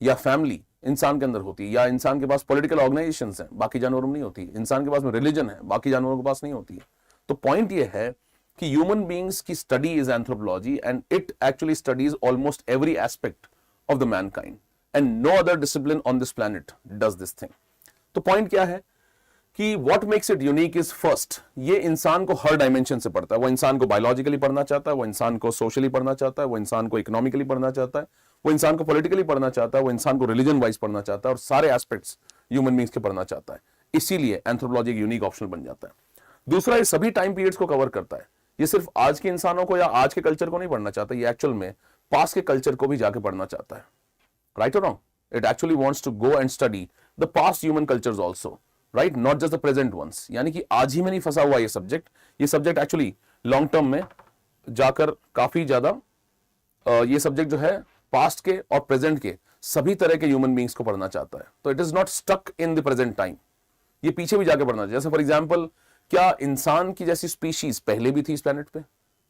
या फैमिली इंसान के अंदर होती है, या इंसान के पास पॉलिटिकल ऑर्गेनाइजेशंस हैं, बाकी जानवरों में नहीं होती है। इंसान के पास में रिलीजन है, बाकी जानवरों के पास नहीं होती है। तो पॉइंट ये है कि ह्यूमन बीइंग्स की study is anthropology, and it actually studies almost every aspect of the mankind, and no other discipline on this planet does this thing. तो पॉइंट क्या है कि what makes it unique is first, ये इंसान को हर डायमेंशन से पढ़ता है। वो इंसान को बायोलॉजिकली पढ़ना चाहता है, वो इंसान को सोशली पढ़ना चाहता है, वो इंसान को इकोनॉमिकली पढ़ना चाहता है, वो इंसान को पॉलिटिकली पढ़ना चाहता है, वो इंसान को रिलीजन वाइज पढ़ना चाहता है, और सारे एस्पेक्ट्स ह्यूमन बीइंग्स के पढ़ना चाहता है। इसीलिए एंथ्रोपोलॉजी एक यूनिक ऑप्शन बन जाता है। दूसरा, ये सभी टाइम पीरियड्स को कवर करता है। ये सिर्फ आज के इंसानों को या आज के कल्चर को नहीं पढ़ना चाहता, ये एक्चुअल में पास्ट के कल्चर को भी जाके पढ़ना चाहता है। राइट और wrong? It actually wants to go and study the past human cultures also, right, not just the present ones. यानी कि आज ही में नहीं फंसा हुआ ये सब्जेक्ट एक्चुअली लॉन्ग टर्म में जाकर काफी ज्यादा ये सब्जेक्ट जो है पास्ट के और प्रेजेंट के सभी तरह के ह्यूमन बीइंग्स को पढ़ना चाहता है। तो it is not stuck in the present time, ये पीछे भी जाके पढ़ना चाहिए। जैसे फॉर एग्जाम्पल, क्या इंसान की जैसी स्पीशीज पहले भी थी इस प्लेनेट पे,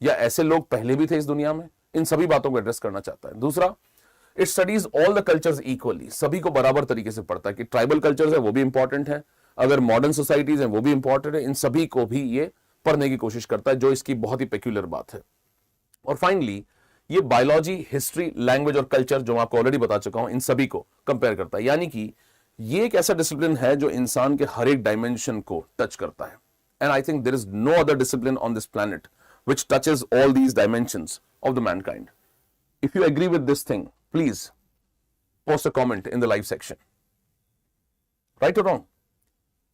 या ऐसे लोग पहले भी थे इस दुनिया में, इन सभी बातों को एड्रेस करना चाहता है। दूसरा, it studies all the cultures equally, सभी को बराबर तरीके से पढ़ता है कि ट्राइबल कल्चर्स है वो भी इंपॉर्टेंट है, अगर मॉडर्न सोसाइटीज हैं वो भी इंपॉर्टेंट है, इन सभी को भी ये पढ़ने की कोशिश करता है, जो इसकी बहुत ही पेक्यूलर बात है। और फाइनली, ये बायोलॉजी, हिस्ट्री, लैंग्वेज और कल्चर, जो मैं आपको ऑलरेडी बता चुका हूं, इन सभी को कंपेयर करता है। यानी कि ये एक ऐसा डिसिप्लिन है जो इंसान के हर एक डायमेंशन को टच करता है। And I think there is no other discipline on this planet which touches all these dimensions of the mankind. If you agree with this thing, please post a comment in the live section. Right or wrong?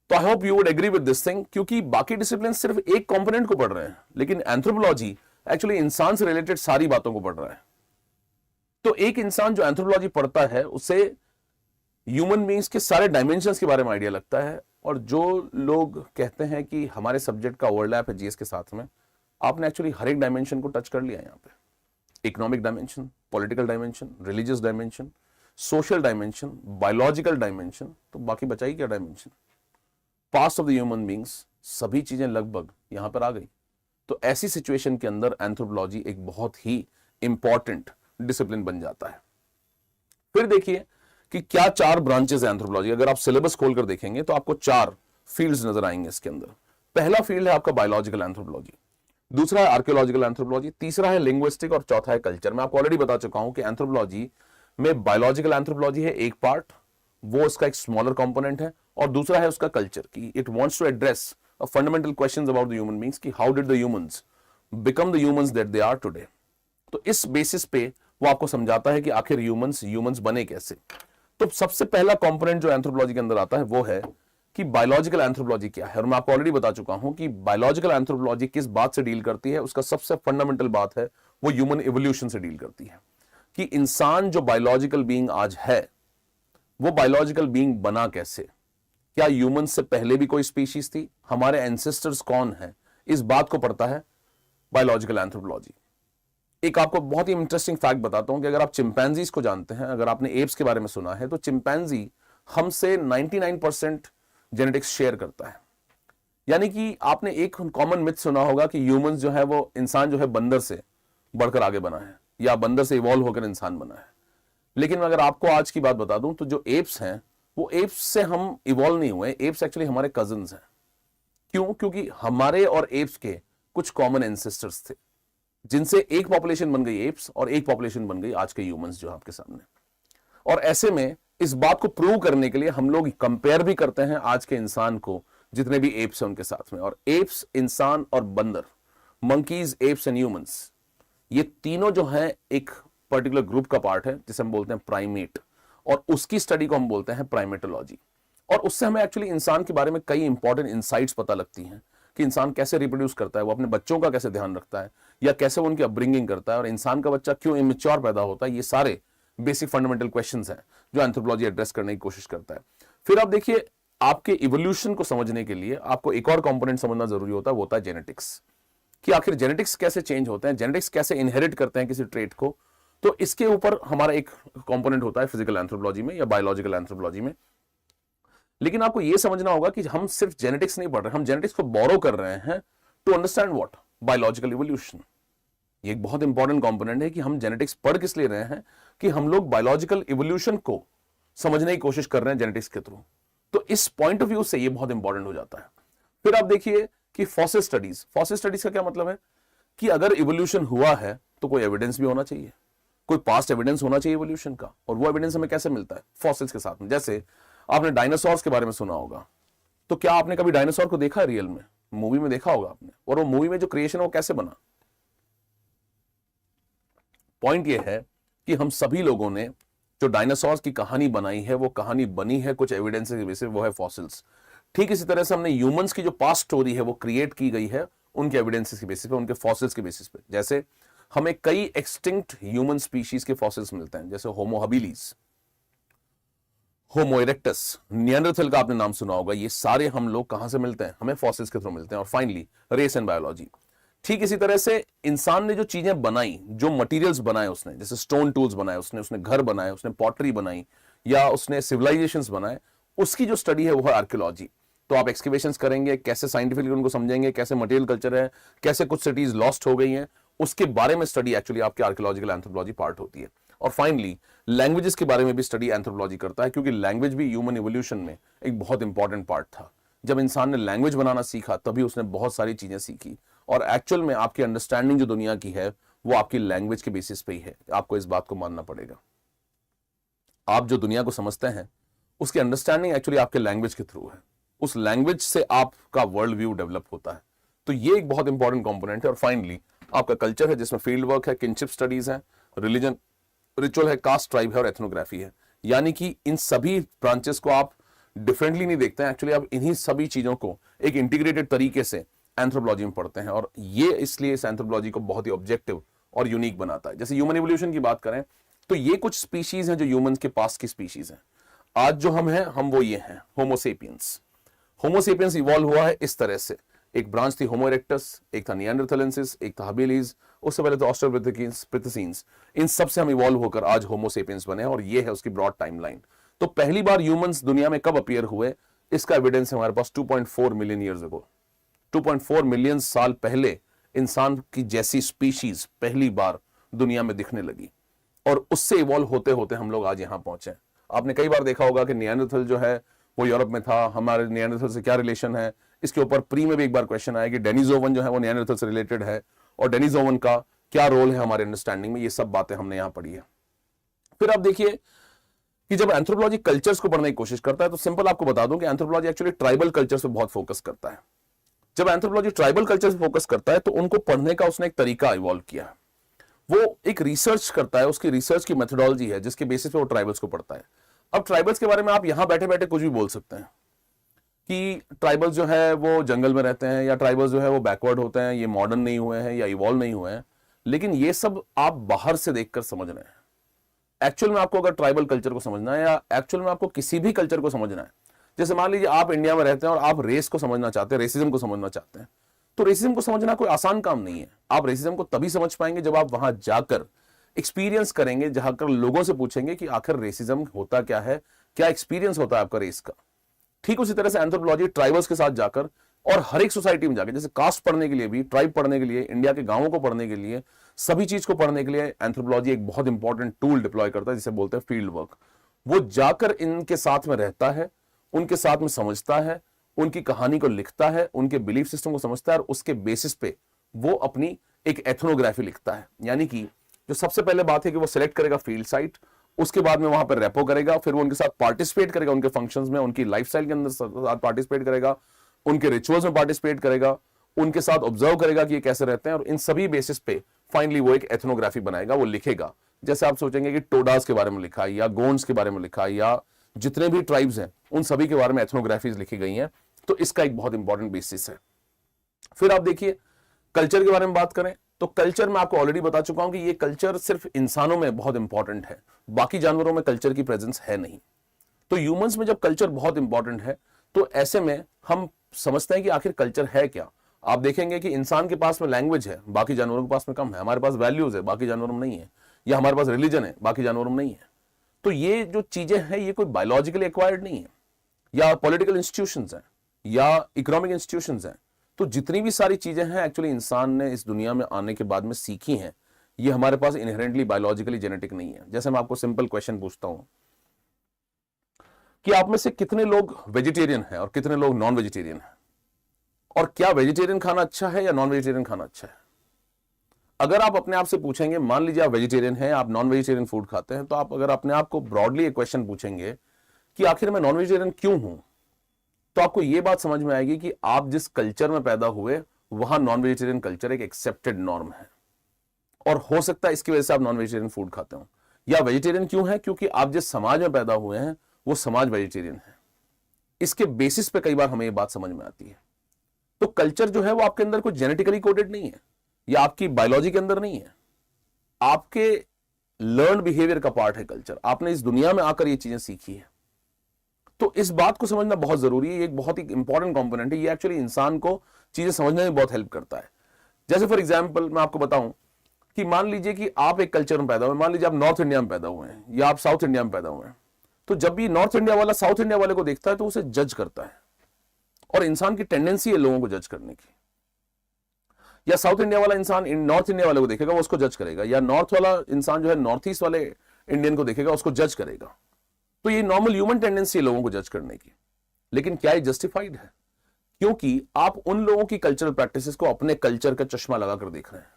तो I hope you would agree with this thing, क्योंकि बाकी डिसिप्लिन सिर्फ एक कंपोनेंट को पढ़ रहे हैं, लेकिन एंथ्रोपोलॉजी एक्चुअली इंसान से रिलेटेड सारी बातों को पढ़ रहा है। तो एक इंसान जो एंथ्रोपोलॉजी पढ़ता है, उससे ह्यूमन बीइंग्स के सारे डायमेंशंस के बारे में आइडिया लगता है। और जो लोग कहते हैं कि हमारे सब्जेक्ट का ओवरलैप है जीएस के साथ में, आपने एक्चुअली हर एक डायमेंशन को टच कर लिया यहाँ पे। Economic dimension, political dimension, religious dimension, social dimension, biological dimension, तो बाकी बचा ही क्या dimension? Past of the human beings, सभी चीजें लगभग यहां पर आ गई। तो ऐसी सिचुएशन के अंदर एंथ्रोपोलॉजी एक बहुत ही इंपॉर्टेंट डिसिप्लिन बन जाता है। फिर देखिए कि क्या 4 ब्रांचेस है एंथ्रोपोलॉजी। अगर आप सिलेबस खोलकर देखेंगे तो आपको 4 फील्ड्स नजर आएंगे इसके अंदर। पहला फील्ड है आपका बायोलॉजिकल एंथ्रोपोलॉजी, दूसरा है आर्कियोलॉजिकल एंथ्रोपोलॉजी, तीसरा है लिंग्विस्टिक, और चौथा है कल्चर। मैं आपको ऑलरेडी बता चुका हूं कि एंथ्रोपोलॉजी में बायोलॉजिकल एंथ्रोपोलॉजी है एक पार्ट, वो उसका एक स्मॉलर कंपोनेंट है, और दूसरा है उसका कल्चर, कि it wants to address fundamental questions about the human beings, कि how did the humans become the humans that they are today. तो इस बेसिस पे वो आपको समझाता है कि आखिर ह्यूमंस बने कैसे। तो सबसे पहला कंपोनेंट जो एंथ्रोपोलॉजी के अंदर आता है वो है कि बायोलॉजिकल एंथ्रोपोलॉजी क्या है। और मैं आपको ऑलरेडी बता चुका हूं कि बायोलॉजिकल एंथ्रोपोलॉजी किस बात से डील करती है। उसका सबसे फंडामेंटल बात है वो ह्यूमन इवोल्यूशन से डील करती है, कि इंसान जो बायोलॉजिकल बीइंग आज है, वो बायोलॉजिकल बीइंग बना कैसे। क्या ह्यूमन से पहले भी कोई स्पीशीज थी, हमारे एंसेस्टर्स कौन है, इस बात को पढ़ता है बायोलॉजिकल एंथ्रोपोलॉजी। एक आपको बहुत ही इंटरेस्टिंग फैक्ट बताता हूं कि अगर आप चिंपैंजीज को जानते हैं, अगर आपने एप्स के बारे में सुना है, तो चिंपैंजी हमसे 99% जेनेटिक्स शेयर करता है। यानी कि आपने एक कॉमन मिथ सुना होगा कि ह्यूमंस जो है वो, इंसान जो है बंदर से बढ़कर आगे बना है, या बंदर से इवॉल्व होकर इंसान बना है। लेकिन अगर आपको आज की बात बता दूं तो जो एप्स हैं वो एप्स से हम इवॉल्व नहीं हुए, एप्स एक्चुअली हमारे कजन्स हैं। क्यों? क्योंकि हमारे और एप्स के कुछ कॉमन एंसेस्टर्स थे, जिनसे एक पॉपुलेशन बन गई एप्स और एक पॉपुलेशन बन गई आज के ह्यूमंस जो आपके सामने। और ऐसे में इस बात को प्रूव करने के लिए हम लोग कंपेयर भी करते हैं आज के इंसान को जितने भी एप्स हैं उनके साथ में। और एप्स, इंसान और बंदर, मंकीज, एप्स एंड ह्यूमंस, ये तीनों जो हैं एक पर्टिकुलर ग्रुप का पार्ट है जिसे हम बोलते हैं प्राइमेट, और उसकी स्टडी को हम बोलते हैं प्राइमेटोलॉजी। और उससे हमें एक्चुअली इंसान के बारे में कई इंपॉर्टेंट इंसाइट्स पता लगती हैं कि इंसान कैसे रिप्रोड्यूस करता है, वो अपने बच्चों का कैसे ध्यान रखता है, या कैसे वो उनकी अपब्रिंगिंग करता है, और इंसान का बच्चा क्यों इमेच्योर पैदा होता है। ये सारे बेसिक फंडामेंटल क्वेश्चंस हैं जो एंथ्रोपोलॉजी एड्रेस करने की कोशिश करता है। फिर आप देखिए, आपके इवोल्यूशन को समझने के लिए आपको एक और कंपोनेंट समझना जरूरी होता है, वो होता है जेनेटिक्स, कि आखिर जेनेटिक्स कैसे चेंज होते हैं, जेनेटिक्स कैसे इनहेरिट करते हैं किसी ट्रेट को। तो इसके ऊपर हमारा एक कंपोनेंट होता है फिजिकल एंथ्रोपोलॉजी में या बायोलॉजिकल एंथ्रोपोलॉजी में। लेकिन आपको यह समझना होगा कि हम सिर्फ जेनेटिक्स नहीं पढ़ रहे, हम जेनेटिक्स को बोरो कर रहे हैं to understand what biological evolution. ये एक बहुत इंपॉर्टेंट कंपोनेंट है कि हम जेनेटिक्स पढ़ किस लिए रहे हैं, कि हम लोग बायोलॉजिकल इवोल्यूशन को समझने की कोशिश कर रहे हैं जेनेटिक्स के थ्रू। तो इस पॉइंट ऑफ व्यू से ये बहुत इंपॉर्टेंट हो जाता है। फिर आप देखिए कि फॉसिल स्टडीज, फॉसिल स्टडीज का क्या मतलब है कि अगर इवोल्यूशन हुआ है तो कोई एविडेंस भी होना चाहिए, कोई पास्ट एविडेंस होना चाहिए इवोल्यूशन का। और वो एविडेंस हमें कैसे मिलता है? फॉसिल्स के साथ में। जैसे आपने डायनासोर्स के बारे में सुना होगा, तो क्या आपने कभी डायनासोर को देखा है रियल में? मूवी में देखा होगा आपने। और वो मूवी में जो क्रिएशन है वो कैसे बना? पॉइंट ये है कि हम सभी लोगों ने जो डायनासोर्स की कहानी बनाई है, वो कहानी बनी है कुछ एविडेंस की बेसिस, वो है फॉसिल्स। ठीक इसी तरह से हमने ह्यूमंस की जो पास्ट स्टोरी है वो क्रिएट की गई है उनके एविडेंसेस के बेसिस पे, उनके फॉसिल्स के बेसिस पे। जैसे हमें कई एक्सटिंक्ट ह्यूमन स्पीशीज के फॉसिल्स मिलते हैं, जैसे होमो हबिलिस, होमो इरेक्टस, निएंडरथल का आपने नाम सुना होगा। ये सारे हम लोग कहां से मिलते हैं? हमें फॉसिल्स के थ्रू मिलते हैं। और फाइनली रेस एंड बायोलॉजी। ठीक इसी तरह से इंसान ने जो चीजें बनाई, जो मटेरियल्स बनाए उसने, जैसे स्टोन टूल्स बनाए उसने घर बनाए, उसने पॉटरी बनाई, या उसने सिविलाइजेशंस बनाए, उसकी जो स्टडी है वो है आर्कियोलॉजी। तो आप एक्सकेवेशंस करेंगे, कैसे साइंटिफिकली उनको समझेंगे, कैसे मटेरियल कल्चर है, कैसे कुछ सिटीज लॉस्ट हो गई हैं, उसके बारे में स्टडी एक्चुअली आपकी आर्कियोलॉजिकल एंथ्रोपोलॉजी पार्ट होती है। और फाइनली लैंग्वेजेस के बारे में भी स्टडी एंथ्रोपोलॉजी करता है, क्योंकि लैंग्वेज भी ह्यूमन इवोल्यूशन में एक बहुत इंपॉर्टेंट पार्ट था। जब इंसान ने लैंग्वेज बनाना सीखा तभी उसने बहुत सारी चीजें सीखी। और एक्चुअल में आपकी अंडरस्टैंडिंग जो दुनिया की है वो आपकी लैंग्वेज के बेसिस पे ही है। आपको इस बात को मानना पड़ेगा। आप जो दुनिया को समझते हैं उसकी अंडरस्टैंडिंग एक्चुअली आपके लैंग्वेज के थ्रू है। उस लैंग्वेज से आपका वर्ल्ड व्यू डेवलप होता है। तो ये एक बहुत इंपॉर्टेंट कंपोनेंट है। और फाइनली आपका कल्चर है, जिसमें फील्ड वर्क है, किनशिप स्टडीज है, रिलीजन, रिचुअल है, कास्ट, ट्राइब है और एथनोग्राफी है। यानी कि इन सभी ब्रांचेस को आप डिफरेंटली नहीं देखते हैं, एक्चुअली आप इन्हीं सभी चीजों को एक इंटीग्रेटेड तरीके से एंथ्रोपोलॉजी में पढ़ते हैं। और ये इसलिए इस एंथ्रोपोलॉजी को बहुत ही ऑब्जेक्टिव और यूनिक बनाता है। जैसे ह्यूमन इवोल्यूशन की बात करें तो ये कुछ स्पीशीज हैं जो ह्यूमंस के पास की स्पीशीज हैं। आज जो हम हैं, हम वो ये हैं, होमोसेपियंस। होमोसेपियंस इवॉल्व हुआ है इस तरह से। एक ब्रांच थी होमो इरेक्टस, एक था निएंडरथैलेंसिस, एक था हबिलिस, उससे पहले तो ऑस्ट्रोपिथेसींस। इन सब से हम इवॉल्व होकर आज होमोसेपियंस बने, और ये है उसकी ब्रॉड टाइमलाइन। तो पहली बार ह्यूमंस दुनिया में कब अपीयर हुए, इसका एविडेंस है हमारे पास 2.4 मिलियन ईयर्स अगो। 2.4 मिलियन साल पहले इंसान की जैसी स्पीशीज पहली बार दुनिया में दिखने लगी, और उससे इवॉल्व होते होते हम लोग आज यहां पहुंचे। आपने कई बार देखा होगा कि निएंडरथल जो है वो यूरोप में था, हमारे निएंडरथल से क्या रिलेशन है। इसके ऊपर प्री में भी एक बार क्वेश्चन आया कि डेनिसोवन जो है वो निएंडरथल से रिलेटेड है, और डेनिसोवन का क्या रोल है हमारे अंडरस्टैंडिंग में। ये सब बातें हमने यहां पढ़ी है। फिर आप देखिए कि जब एंथ्रोपोलॉजी कल्चर्स को पढ़ने की कोशिश करता है, तो सिंपल आपको बता दूं कि एंथ्रोपोलॉजी एक्चुअली ट्राइबल कल्चर्स पे बहुत फोकस करता है। जब एंथ्रोपोलॉजी ट्राइबल कल्चर पे फोकस करता है तो उनको पढ़ने का उसने एक तरीका इवॉल्व किया है। वो एक रिसर्च करता है, उसकी रिसर्च की मेथोडोलॉजी है जिसके बेसिस पे वो ट्राइबल्स को पढ़ता है। अब ट्राइबल्स के बारे में आप यहां बैठे बैठे कुछ भी बोल सकते हैं कि ट्राइबल्स जो है वो जंगल में रहते हैं, या ट्राइबल्स जो है वो बैकवर्ड होते हैं, ये मॉडर्न नहीं हुए हैं या इवॉल्व नहीं हुए हैं। लेकिन ये सब आप बाहर से देखकर समझ रहे हैं। एक्चुअल में आपको अगर ट्राइबल कल्चर को समझना है, या एक्चुअल में आपको किसी भी कल्चर को समझना है, जैसे मान लीजिए आप इंडिया में रहते हैं और आप रेस को समझना चाहते हैं, रेसिज्म को समझना चाहते हैं, तो रेसिज्म को समझना कोई आसान काम नहीं है। आप रेसिज्म को तभी समझ पाएंगे जब आप वहां जाकर एक्सपीरियंस करेंगे, जहां कर लोगों से पूछेंगे कि आखिर रेसिज्म होता क्या है, क्या एक्सपीरियंस होता है आपका रेस का। ठीक उसी तरह से एंथ्रोपोलॉजी ट्राइबल्स के साथ जाकर और हर एक सोसाइटी में जाकर, जैसे कास्ट पढ़ने के लिए भी, ट्राइब पढ़ने के लिए, इंडिया के गांवों को पढ़ने के लिए, सभी चीज को पढ़ने के लिए एंथ्रोपोलॉजी एक बहुत इंपॉर्टेंट टूल डिप्लॉय करता है जिसे बोलते हैं फील्ड वर्क। वो जाकर इनके साथ में रहता है, उनके साथ में समझता है, उनकी कहानी को लिखता है, उनके बिलीफ सिस्टम को समझता है और उसके बेसिस पे वो अपनी एक एथनोग्राफी लिखता है। यानी कि जो सबसे पहले बात है कि वो सिलेक्ट करेगा फील्ड साइट, उसके बाद में वहां पर रेपो करेगा, फिर वो उनके साथ पार्टिसिपेट करेगा, उनके फंक्शंस में, उनकी लाइफस्टाइल के अंदर साथ पार्टिसिपेट करेगा, उनके रिचुअल्स में पार्टिसिपेट करेगा, उनके साथ ऑब्जर्व करेगा कि ये कैसे रहते हैं, और इन सभी बेसिस पे फाइनली वो एक एथनोग्राफी बनाएगा, वो लिखेगा। जैसे आप सोचेंगे कि टोडास के बारे में लिखा है या गोंड्स के बारे में लिखा है या जितने भी ट्राइब्स हैं उन सभी के बारे में एथनोग्राफीज लिखी गई हैं, तो इसका एक बहुत इंपॉर्टेंट बेसिस है। फिर आप देखिए कल्चर के बारे में बात करें तो कल्चर मैं आपको ऑलरेडी बता चुका हूं कि ये कल्चर सिर्फ इंसानों में बहुत इंपॉर्टेंट है, बाकी जानवरों में कल्चर की प्रेजेंस है नहीं। तो ह्यूमंस में जब कल्चर बहुत इंपॉर्टेंट है तो ऐसे में हम समझते हैं कि आखिर कल्चर है क्या। आप देखेंगे कि इंसान के पास में लैंग्वेज है, बाकी जानवरों के पास में कम है, हमारे पास वैल्यूज है, बाकी जानवरों में नहीं है, या हमारे पास रिलीजन है, बाकी जानवरों में नहीं है। तो ये जो चीजें हैं ये कोई बायोलॉजिकली एक्वायर्ड नहीं है, या पॉलिटिकल इंस्टीट्यूशंस हैं या इकोनॉमिक इंस्टीट्यूशंस हैं। तो जितनी भी सारी चीजें हैं एक्चुअली इंसान ने इस दुनिया में आने के बाद में सीखी हैं, ये हमारे पास इनहेरेंटली बायोलॉजिकली जेनेटिक नहीं है। जैसे मैं आपको सिंपल क्वेश्चन पूछता हूं कि आप में से कितने लोग वेजिटेरियन हैं और कितने लोग नॉन वेजिटेरियन हैं, और क्या वेजिटेरियन खाना अच्छा है या नॉन वेजिटेरियन खाना अच्छा है? अगर आप अपने आप से पूछेंगे, मान लीजिए आप वेजिटेरियन हैं, आप नॉन वेजिटेरियन फूड खाते हैं, तो आप अगर अपने आप को ब्रॉडली एक क्वेश्चन पूछेंगे कि आखिर मैं नॉन वेजिटेरियन क्यों हूं, तो आपको यह बात समझ में आएगी कि आप जिस कल्चर में पैदा हुए वहां नॉन वेजिटेरियन कल्चर एक एक्सेप्टेड नॉर्म है, और हो सकता है इसकी वजह से आप नॉन वेजिटेरियन फूड खाते हो। या वेजिटेरियन क्यों है? क्योंकि आप जिस समाज में पैदा हुए हैं वो समाज वेजिटेरियन है। इसके बेसिस पे कई बार हमें ये बात समझ में आती है। तो कल्चर जो है वो आपके अंदर कोई जेनेटिकली कोडेड नहीं है या आपकी बायोलॉजी के अंदर नहीं है, आपके लर्न बिहेवियर का पार्ट है कल्चर। आपने इस दुनिया में आकर ये चीजें सीखी है। तो इस बात को समझना बहुत जरूरी है, ये एक बहुत ही इंपॉर्टेंट कंपोनेंट है। ये एक्चुअली इंसान को चीजें समझने में बहुत हेल्प करता है। जैसे फॉर एग्जांपल मैं आपको बताऊं कि मान लीजिए कि आप एक कल्चर में पैदा हुए, मान लीजिए आप नॉर्थ इंडिया में पैदा हुए हैं या आप साउथ इंडिया में पैदा हुए हैं, तो जब भी नॉर्थ इंडिया वाला साउथ इंडिया वाले को देखता है तो उसे जज करता है, और इंसान की टेंडेंसी है लोगों को जज करने की। या साउथ इंडिया वाला इंसान नॉर्थ इंडिया वाले को देखेगा वो उसको जज करेगा, या नॉर्थ वाला इंसान जो है नॉर्थ ईस्ट वाले इंडियन को देखेगा उसको जज करेगा। तो ये नॉर्मल ह्यूमन टेंडेंसी है लोगों को जज करने की। लेकिन क्या ये जस्टिफाइड है? क्योंकि आप उन लोगों की कल्चरल प्रैक्टिसेस को अपने कल्चर का चश्मा लगाकर देख रहे हैं,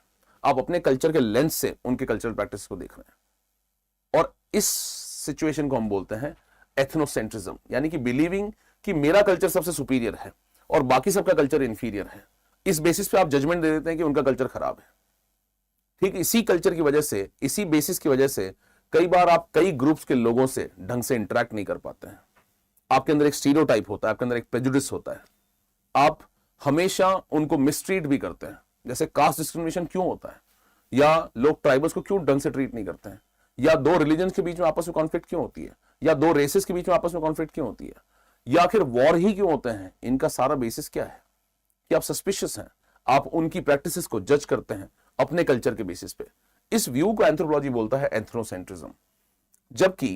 आप अपने कल्चर के लेंस से उनके कल्चरल प्रैक्टिस को देख रहे हैं। और इस सिचुएशन को हम बोलते हैं एथनोसेंट्रिज्म, यानी कि बिलीविंग कि मेरा कल्चर सबसे सुपीरियर है और बाकी सबका कल्चर इंफीरियर है। इस बेसिस पे आप जजमेंट दे देते हैं कि उनका कल्चर खराब है। ठीक इसी कल्चर की वजह से, इसी बेसिस की वजह से कई बार आप कई ग्रुप्स के लोगों से ढंग से इंटरेक्ट नहीं कर पाते हैं। आपके अंदर एक स्टीरियोटाइप होता है, आपके अंदर एक प्रेजुडिस होता है, आप हमेशा उनको मिसट्रीट भी करते हैं। जैसे कास्ट डिस्क्रिमिनेशन क्यों होता है, या लोग ट्राइबल्स को क्यों ढंग से ट्रीट नहीं करते हैं, या दो रिलीजन के बीच में आपस में कॉन्फ्लिक्ट क्यों होती है, या दो रेसेस के बीच में आपस में कॉन्फ्लिक्ट क्यों होती है, या आखिर वॉर ही क्यों होते हैं? इनका सारा बेसिस क्या है कि आप सस्पिशियस हैं, आप उनकी प्रैक्टिसेस को जज करते हैं अपने कल्चर के बेसिस पे। इस व्यू को एंथ्रोपोलॉजी बोलता है एथनोसेंट्रिज्म। जबकि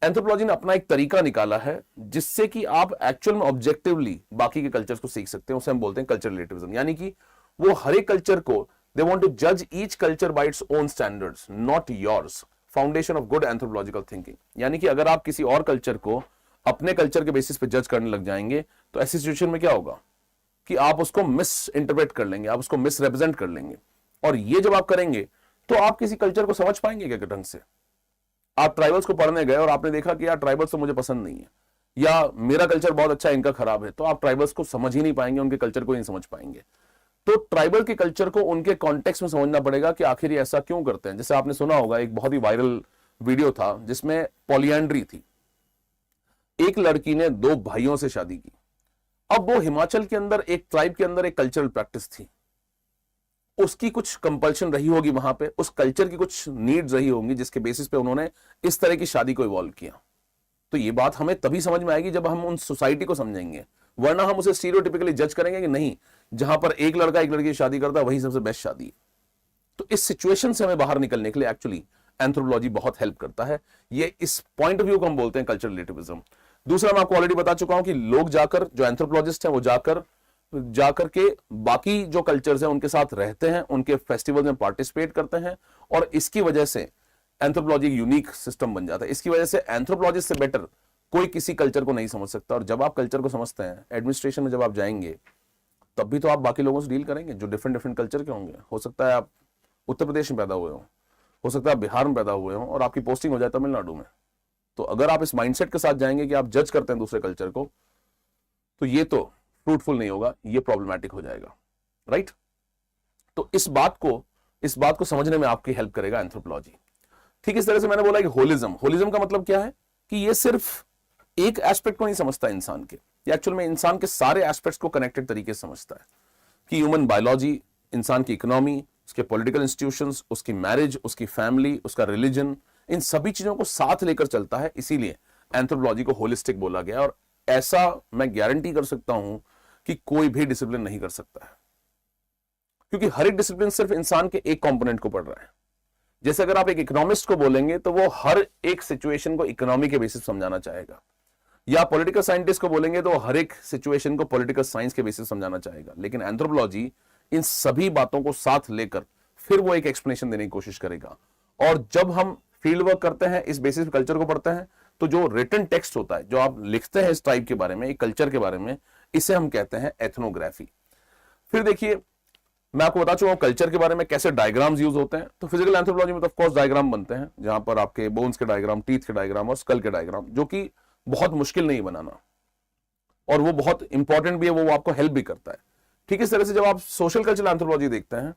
एंथ्रोपोलॉजी ने अपना एक तरीका निकाला है जिससे कि आप एक्चुअल में ऑब्जेक्टिवली बाकी के कल्चर्स को सीख सकते हैं, उसे हम बोलते हैं कल्चर रिलेटिविज्म। यानी कि वो हर एक कल्चर को दे वांट टू जज each culture by its own standards, not yours, foundation of good anthropological thinking. यानी कि अगर आप किसी और कल्चर को अपने कल्चर के बेसिस पे जज करने लग जाएंगे तो ऐसी सिचुएशन में क्या होगा कि आप उसको मिस इंटरप्रेट कर लेंगे, आप उसको मिस रिप्रेजेंट कर लेंगे। और ये जब आप करेंगे तो आप किसी कल्चर को समझ पाएंगे क्या ढंग से? आप ट्राइबल्स को पढ़ने गए और आपने देखा कि यार ट्राइबल्स तो मुझे पसंद नहीं है, या मेरा कल्चर बहुत अच्छा है इनका खराब है, तो आप ट्राइबल्स को समझ ही नहीं पाएंगे, उनके कल्चर को नहीं समझ पाएंगे। तो ट्राइबल के कल्चर को उनके कॉन्टेक्स्ट में समझना पड़ेगा कि आखिर ये ऐसा क्यों करते हैं। जैसे आपने सुना होगा एक बहुत ही वायरल वीडियो था जिसमें पॉलिएंड्री थी। एक लड़की ने दो भाइयों से शादी की। अब वो हिमाचल के अंदर एक ट्राइब के अंदर एक कल्चरल प्रैक्टिस थी, उसकी कुछ कंपल्शन रही होगी वहां पे, उस कल्चर की कुछ नीड्स रही होंगी जिसके बेसिस पे उन्होंने इस तरह की शादी को इवॉल्व किया। तो ये बात हमें तभी समझ में आएगी जब हम उन सोसाइटी को समझेंगे, वरना हम उसे स्टीरियोटिपिकली जज करेंगे कि नहीं, जहां पर एक लड़का एक लड़की की शादी करता है वही सबसे बेस्ट शादी है। तो इस सिचुएशन से हमें बाहर निकलने के लिए एक्चुअली एंथ्रोपोलॉजी बहुत हेल्प करता है। ये इस पॉइंट ऑफ व्यू को हम बोलते हैं कल्चरल रिलेटिविज्म। दूसरा मैं आपको ऑलरेडी बता चुका हूं कि लोग जाकर, जो एंथ्रोपोलॉजिस्ट हैं वो जाकर के बाकी जो कल्चर्स हैं उनके साथ रहते हैं, उनके फेस्टिवल में पार्टिसिपेट करते हैं, और इसकी वजह से एंथ्रोपोलॉजी एक यूनिक सिस्टम बन जाता है। इसकी वजह से एंथ्रोपोलॉजिस्ट से बेटर कोई किसी कल्चर को नहीं समझ सकता। और जब आप कल्चर को समझते हैं, एडमिनिस्ट्रेशन में जब आप जाएंगे, तब भी तो आप बाकी लोगों से डील करेंगे जो डिफरेंट डिफरेंट कल्चर के होंगे। हो सकता है आप उत्तर प्रदेश में पैदा हुए हो सकता है आप बिहार में पैदा हुए हो और आपकी पोस्टिंग हो जाए तमिलनाडु में। तो अगर आप इस माइंडसेट के साथ जाएंगे कि आप जज करते हैं दूसरे कल्चर को, तो ये तो फ्रूटफुल नहीं होगा, ये प्रॉब्लमैटिक हो जाएगा, राइट। तो इस बात को समझने में आपकी हेल्प करेगा एंथ्रोपोलॉजी। ठीक इस तरह से मैंने बोला कि होलिज्म का मतलब क्या है कि ये सिर्फ एक एस्पेक्ट को नहीं समझता इंसान के, ये एक्चुअल में इंसान के सारे एस्पेक्ट्स को कनेक्टेड तरीके से समझता है कि ह्यूमन बायोलॉजी, इंसान की इकोनॉमी, उसके पॉलिटिकल इंस्टीट्यूशंस, उसकी मैरिज, उसकी फैमिली, उसका रिलीजन, इन सभी चीजों को साथ लेकर चलता है। इसीलिए एंथ्रोपोलॉजी को होलिस्टिक बोला गया। और ऐसा मैं गारंटी कर सकता हूं कि कोई भी डिसिप्लिन नहीं कर सकता है, क्योंकि हर एक डिसिप्लिन सिर्फ इंसान के एक कंपोनेंट को पढ़ रहा है। जैसे अगर आप एक इकोनॉमिस्ट को बोलेंगे तो वो हर एक सिचुएशन को इकोनॉमी के बेसिस समझाना चाहेगा, या पॉलिटिकल साइंटिस्ट को बोलेंगे तो हर एक सिचुएशन को पॉलिटिकल साइंस के बेसिस समझाना चाहेगा। लेकिन एंथ्रोपोलॉजी इन सभी बातों को साथ लेकर फिर वो एक एक्सप्लेनेशन देने की कोशिश करेगा। और जब हम फील्ड वर्क करते हैं, इस बेसिस पे कल्चर को पढ़ते हैं, तो जो रिटन टेक्स्ट होता है, जो आप लिखते हैं इस टाइप के बारे में, एक कल्चर के बारे में, इसे हम कहते हैं एथनोग्राफी। फिर देखिए, मैं आपको बता चुका हूं कल्चर के बारे में कैसे डायग्राम्स यूज होते हैं। तो फिजिकल एंथ्रोपोलॉजी में तो ऑफ कोर्स डायग्राम बनते हैं, जहां पर आपके बोन्स के डायग्राम, टीथ के डायग्राम और स्कल के डायग्राम, जो कि बहुत मुश्किल नहीं बनाना, और वो बहुत इंपॉर्टेंट भी है, वो आपको हेल्प भी करता है। ठीक इस तरह से जब आप सोशल कल्चरल एंथ्रोपोलॉजी देखते हैं,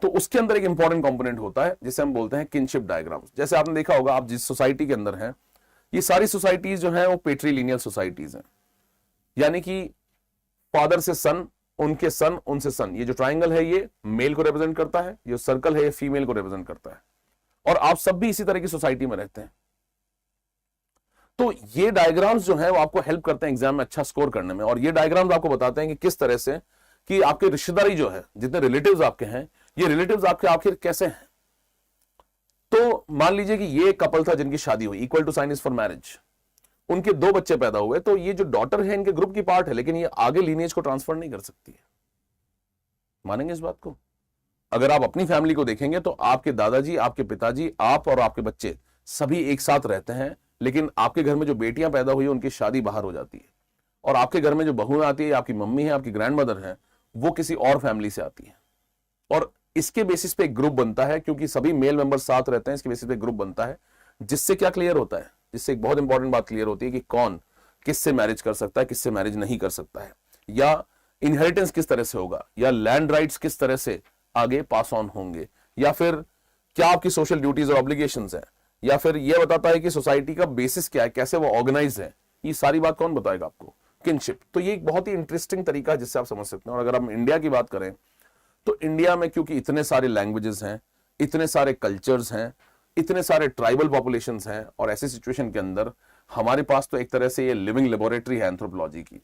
तो उसके अंदर एक इंपॉर्टेंट कंपोनेंट होता है जिसे हम बोलते हैं किनशिप डायग्राम्स। जैसे आपने देखा होगा, आप जिस सोसाइटी के अंदर हैं, ये सारी सोसाइटीज जो है वो पेट्रीलिनियल सोसाइटीज हैं, यानी कि फादर से सन, उनके सन, उनसे सन। ये जो ट्राइंगल है ये मेल को रिप्रेजेंट करता है, जो सर्कल है ये फीमेल को रिप्रेजेंट करता है, और आप सब भी इसी तरह की सोसाइटी में रहते हैं। तो ये डायग्राम्स जो है वो आपको हेल्प करते हैं एग्जाम में अच्छा स्कोर करने में। और ये डायग्राम्स आपको बताते हैं कि किस तरह से कि आपकी रिश्तेदारी जो है, जितने रिलेटिव्स आपके हैं, ये रिलेटिव्स आपके आखिर कैसे हैं। तो मान लीजिए कि ये कपल था जिनकी शादी हुई, equal to sign is for marriage, उनके 2 बच्चे पैदा हुए, तो ये जो डॉटर है इनके ग्रुप की पार्ट है, लेकिन ये आगे लीनिएज को ट्रांसफर नहीं कर सकती है। मानेंगे इस बात को? अगर आप अपनी फैमिली को देखेंगे तो आपके दादाजी, आपके पिताजी, आप और आपके बच्चे सभी एक साथ रहते हैं, लेकिन आपके घर में जो बेटियां पैदा हुई उनकी शादी बाहर हो जाती है, और आपके घर में जो बहू आती है, आपकी मम्मी है, आपकी ग्रैंड मदर है, वो किसी और फैमिली से आती है। और इसके बेसिस पे एक ग्रुप बनता है, क्योंकि सभी मेल मेंबर साथ रहते हैं, इसके बेसिस पे ग्रुप बनता है, जिससे क्या क्लियर होता है, जिससे एक बहुत इंपॉर्टेंट बात क्लियर होती है कि कौन किससे मैरिज कर सकता है, किससे मैरिज नहीं कर सकता है, या इनहेरिटेंस किस तरह से होगा, या लैंड राइट्स किस तरह से आगे पास ऑन होंगे, या फिर क्या आपकी सोशल ड्यूटीज और ऑब्लिगेशंस हैं, या फिर यह बताता है कि सोसाइटी का बेसिस क्या है, कैसे वो ऑर्गेनाइज है। ये सारी बात कौन बताएगा आपको? किनशिप। तो ये एक बहुत ही इंटरेस्टिंग तरीका है जिससे आप समझ सकते हैं। और अगर हम इंडिया की बात करें, तो इंडिया में क्योंकि इतने सारे लैंग्वेजेस हैं, इतने सारे कल्चर्स हैं, इतने सारे ट्राइबल पॉपुलेशंस हैं, और ऐसी सिचुएशन के अंदर हमारे पास तो एक तरह से ये लिविंग लेबोरेटरी है एंथ्रोपोलॉजी की।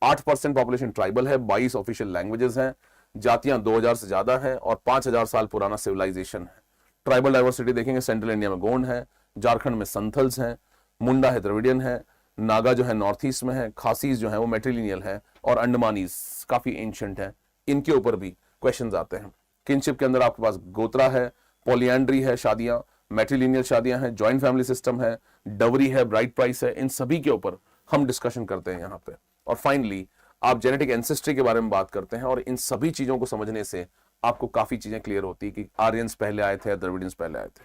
8% पॉपुलेशन ट्राइबल है, 22 ऑफिशियल लैंग्वेजेस हैं, जातियां 2000 से ज्यादा हैं, और 5000 साल पुराना सिविलाइजेशन है। ट्राइबल डाइवर्सिटी देखेंगे, सेंट्रल इंडिया में गोंड है, झारखंड में संथल्स हैं, मुंडा है, द्रविडियन है, नागा जो है नॉर्थ ईस्ट में है, खासीज जो है वो मेट्रिलिनियल है, और अंडमानीज काफी एंशिएंट है। इनके ऊपर भी क्वेश्चंस आते हैं। किनशिप के अंदर आपके पास गोत्रा है, पॉलीएंड्री है, शादियां, मैट्रिलिनियल शादियां हैं, जॉइंट फैमिली सिस्टम है, डवरी है, ब्राइड प्राइस है, इन सभी के ऊपर हम डिस्कशन करते हैं यहाँ पे। और फाइनली आप जेनेटिक एंसेस्ट्री के बारे में बात करते हैं, और इन सभी चीजों को समझने से आपको काफी चीजें क्लियर होती है कि आर्यंस पहले आए थे या द्रविडियंस पहले आए थे,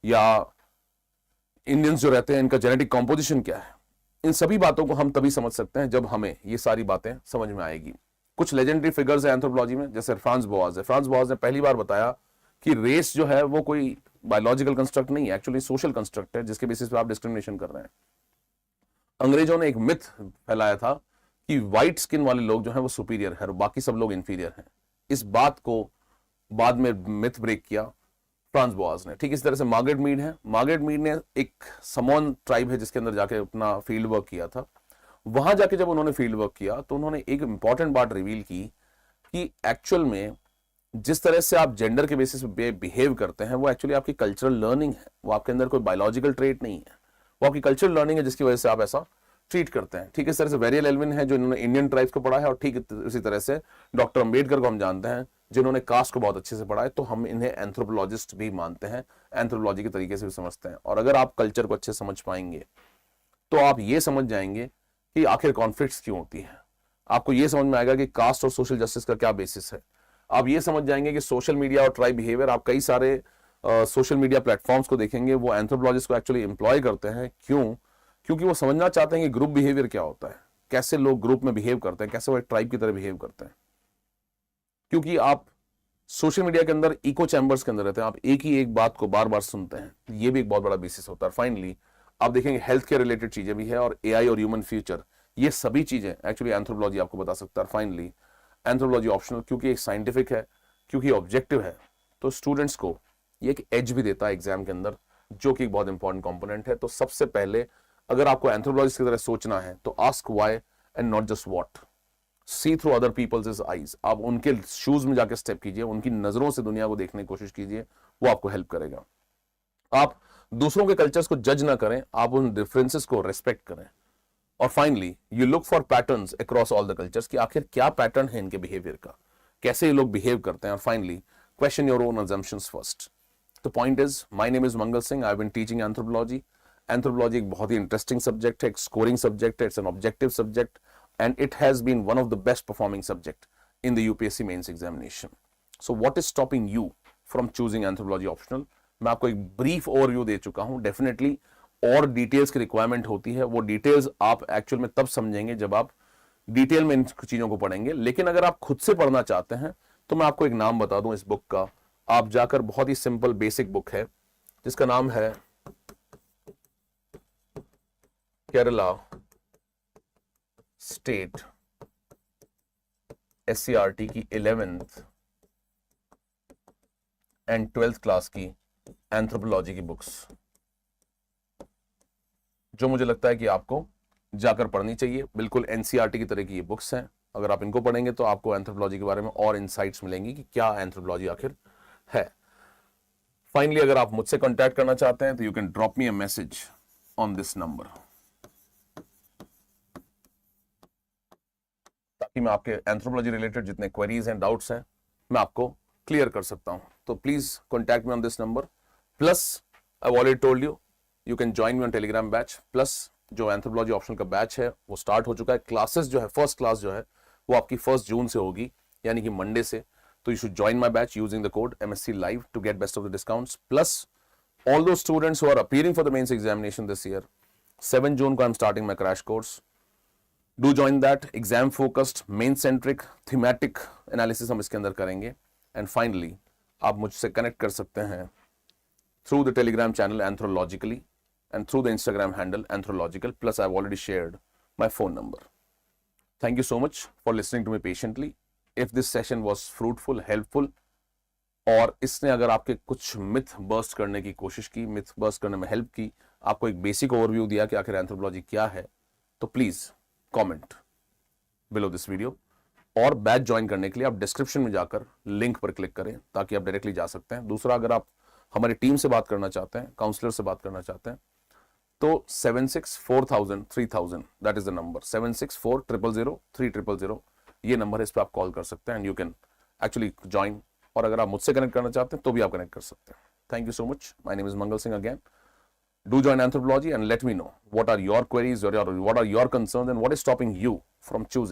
या इंडियंस जो रहते हैं इनका जेनेटिक कॉम्पोजिशन क्या है। इन सभी बातों को हम तभी समझ सकते हैं जब हमें ये सारी बातें समझ में आएगी। कुछ लेजेंडरी फिगर्स हैं एंथ्रोपोलॉजी में, जैसे फ्रांस बोआज है। फ्रांस बोआज ने पहली बार बताया कि रेस जो है वो कोई बायोलॉजिकल कंस्ट्रक्ट नहीं है, एक्चुअली सोशल कंस्ट्रक्ट है, जिसके बेसिस पे आप डिस्क्रिमिनेशन कर रहे हैं। अंग्रेजों ने एक मिथ फैलाया था कि व्हाइट स्किन वाले लोग जो है वो सुपीरियर है और बाकी सब लोग इंफीरियर हैं। इस बात को बाद में मिथ ब्रेक किया फ्रांस बोआज ने। ठीक इस तरह से मार्गरेट मीड है। मार्गरेट मीड ने एक समोन ट्राइब है जिसके अंदर जाके अपना फील्ड वर्क किया था। वहां जाके जब उन्होंने फील्ड वर्क किया तो उन्होंने एक इंपॉर्टेंट बात रिवील की कि एक्चुअल में जिस तरह से आप जेंडर के बेसिस पे बिहेव करते हैं वो एक्चुअली आपकी कल्चरल लर्निंग है, वो आपके अंदर कोई बायोलॉजिकल ट्रेट नहीं है, वो आपकी कल्चरल लर्निंग है जिसकी वजह से आप ऐसा ट्रीट करते हैं। ठीक इस तरह से वेरियल एल्विन है जो इन्होंने इंडियन ट्राइब्स को पढ़ा है, और ठीक इसी तरह से डॉक्टर अंबेडकर को हम जानते हैं जिन्होंने कास्ट को बहुत अच्छे से पढ़ा है, तो हम इन्हें एंथ्रोपोलॉजिस्ट भी मानते हैं, एंथ्रोपोलॉजी के तरीके से भी समझते हैं। और अगर आप कल्चर को अच्छे समझ पाएंगे तो आप ये समझ जाएंगे कि आखिर कॉन्फ्लिक्ट्स क्यों होती हैं। आपको ये समझ में आएगा कि कास्ट और सोशल जस्टिस का क्या बेसिस है। आप ये समझ जाएंगे कि सोशल मीडिया और ट्राइब बिहेवियर, आप कई सारे सोशल मीडिया प्लेटफॉर्म्स को देखेंगे, वो एंथ्रोपोलॉजिस्ट को एक्चुअली एम्प्लॉय करते हैं। क्यों? क्योंकि वो समझना चाहते हैं कि ग्रुप बिहेवियर क्या होता है, कैसे लोग ग्रुप में बिहेव करते हैं, कैसे वो एक ट्राइब की तरह बिहेव करते हैं। क्योंकि आप सोशल मीडिया के अंदर इको चैम्बर्स के अंदर रहते हैं, आप एक ही एक बात को बार बार सुनते हैं, ये भी एक बहुत बड़ा बेसिस होता है। फाइनली आप देखेंगे हेल्थ केयर रिलेटेड चीजें भी है, और एआई और ह्यूमन फ्यूचर, ये सभी चीजें एक्चुअली एंथ्रोपोलॉजी आपको बता सकता है। फाइनली एंथ्रोपोलॉजी ऑप्शनल, क्योंकि साइंटिफिक है, क्योंकि ऑब्जेक्टिव है, तो स्टूडेंट्स को ये एक एज भी देता है एग्जाम के अंदर, जो कि एक बहुत इंपॉर्टेंट कंपोनेंट है। तो सबसे पहले अगर आपको एंथ्रोपोलॉजिस्ट की तरह सोचना है तो ask why and not just what. See through other people's eyes, आप उनके शूज में जाकर स्टेप कीजिए, उनकी नजरों से दुनिया को देखने की कोशिश कीजिए, वो आपको हेल्प करेगा। आप दूसरों के कल्चर्स को जज ना करें, आप उन डिफरेंसेस को रेस्पेक्ट करें। और finally you look for patterns across all the cultures, कि आखिर क्या पैटर्न है इनके बिहेवियर का, कैसे ये लोग बिहेव करते हैं। और finally question your own assumptions first. The point is, my name is Mangal Singh, I have been teaching anthropology. Anthropology एक बहुत ही इंटरेस्टिंग सब्जेक्ट है, एक स्कोरिंग सब्जेक्ट है, it's an objective subject, and it has been one of the best performing subject in the UPSC mains examination. So what is stopping you from choosing anthropology optional? मैं आपको एक ब्रीफ ओवरव्यू दे चुका हूं। डेफिनेटली और डिटेल्स की रिक्वायरमेंट होती है, वो डिटेल्स आप एक्चुअल में तब समझेंगे जब आप डिटेल में इन चीजों को पढ़ेंगे। लेकिन अगर आप खुद से पढ़ना चाहते हैं तो मैं आपको एक नाम बता दूं इस बुक का, आप जाकर, बहुत ही सिंपल बेसिक बुक है जिसका नाम है केरला स्टेट SCRT की 11th एंड 12th क्लास की एंथ्रोपोलॉजी की बुक्स, जो मुझे लगता है कि आपको जाकर पढ़नी चाहिए। बिल्कुल NCERT की तरह की ये बुक्स हैं, अगर आप इनको पढ़ेंगे तो आपको एंथ्रोपोलॉजी के बारे में और इनसाइट्स मिलेंगी कि क्या एंथ्रोपोलॉजी आखिर है। फाइनली अगर आप मुझसे कांटेक्ट करना चाहते हैं तो you can drop me a message on this number, ताकि मैं आपके एंथ्रोपोलॉजी रिलेटेड जितने क्वेरीज हैं, डाउट्स हैं, मैं आपको क्लियर कर सकता हूं। तो please contact me on this number. Plus I already told you, you can join me on Telegram batch. Plus जो एंथ्रोपोलॉजी ऑप्शनल का बैच है वो स्टार्ट हो चुका है। क्लासेस जो है, फर्स्ट क्लास जो है वो आपकी 1 जून से होगी, यानी कि मंडे से। तो you should join my batch using the code MSc Live to get best of the discounts. Plus all those students who are appearing for the mains examination this year, 7 जून को I'm starting my crash course. Do join that. Exam focused, main centric, thematic analysis हम इसके अंदर करेंगे। And finally आप मुझसे कनेक्ट कर सकते हैं through the Telegram channel Anthrologically and through the Instagram handle Anthropological. Plus I've already shared my phone number. Thank you so much for listening to me patiently. If this session was fruitful, helpful, और इसने अगर आपके कुछ मिथ बर्स्ट करने की कोशिश की, मिथ बर्स्ट करने में हेल्प की, आपको एक बेसिक ओवरव्यू दिया कि आखिर एंथ्रोपोलॉजी क्या है, तो please comment below this video. और बैच ज्वाइन करने के लिए आप डिस्क्रिप्शन में जाकर लिंक पर क्लिक करें, ताकि आप डायरेक्टली जा सकते हैं। दूसरा, अगर आप हमारी टीम से बात करना चाहते हैं, काउंसलर से बात करना चाहते हैं, तो 7640003000 दैट इज द नंबर, 7640003000 ये नंबर है, इस पर आप कॉल कर सकते हैं and you can actually join. और अगर आप मुझसे कनेक्ट करना चाहते हैं तो भी आप कनेक्ट कर सकते हैं। Thank you so much. My name is Mangal Singh again. Do join Anthropology and let me know what are your queries or what are your concerns and what is stopping you from choosing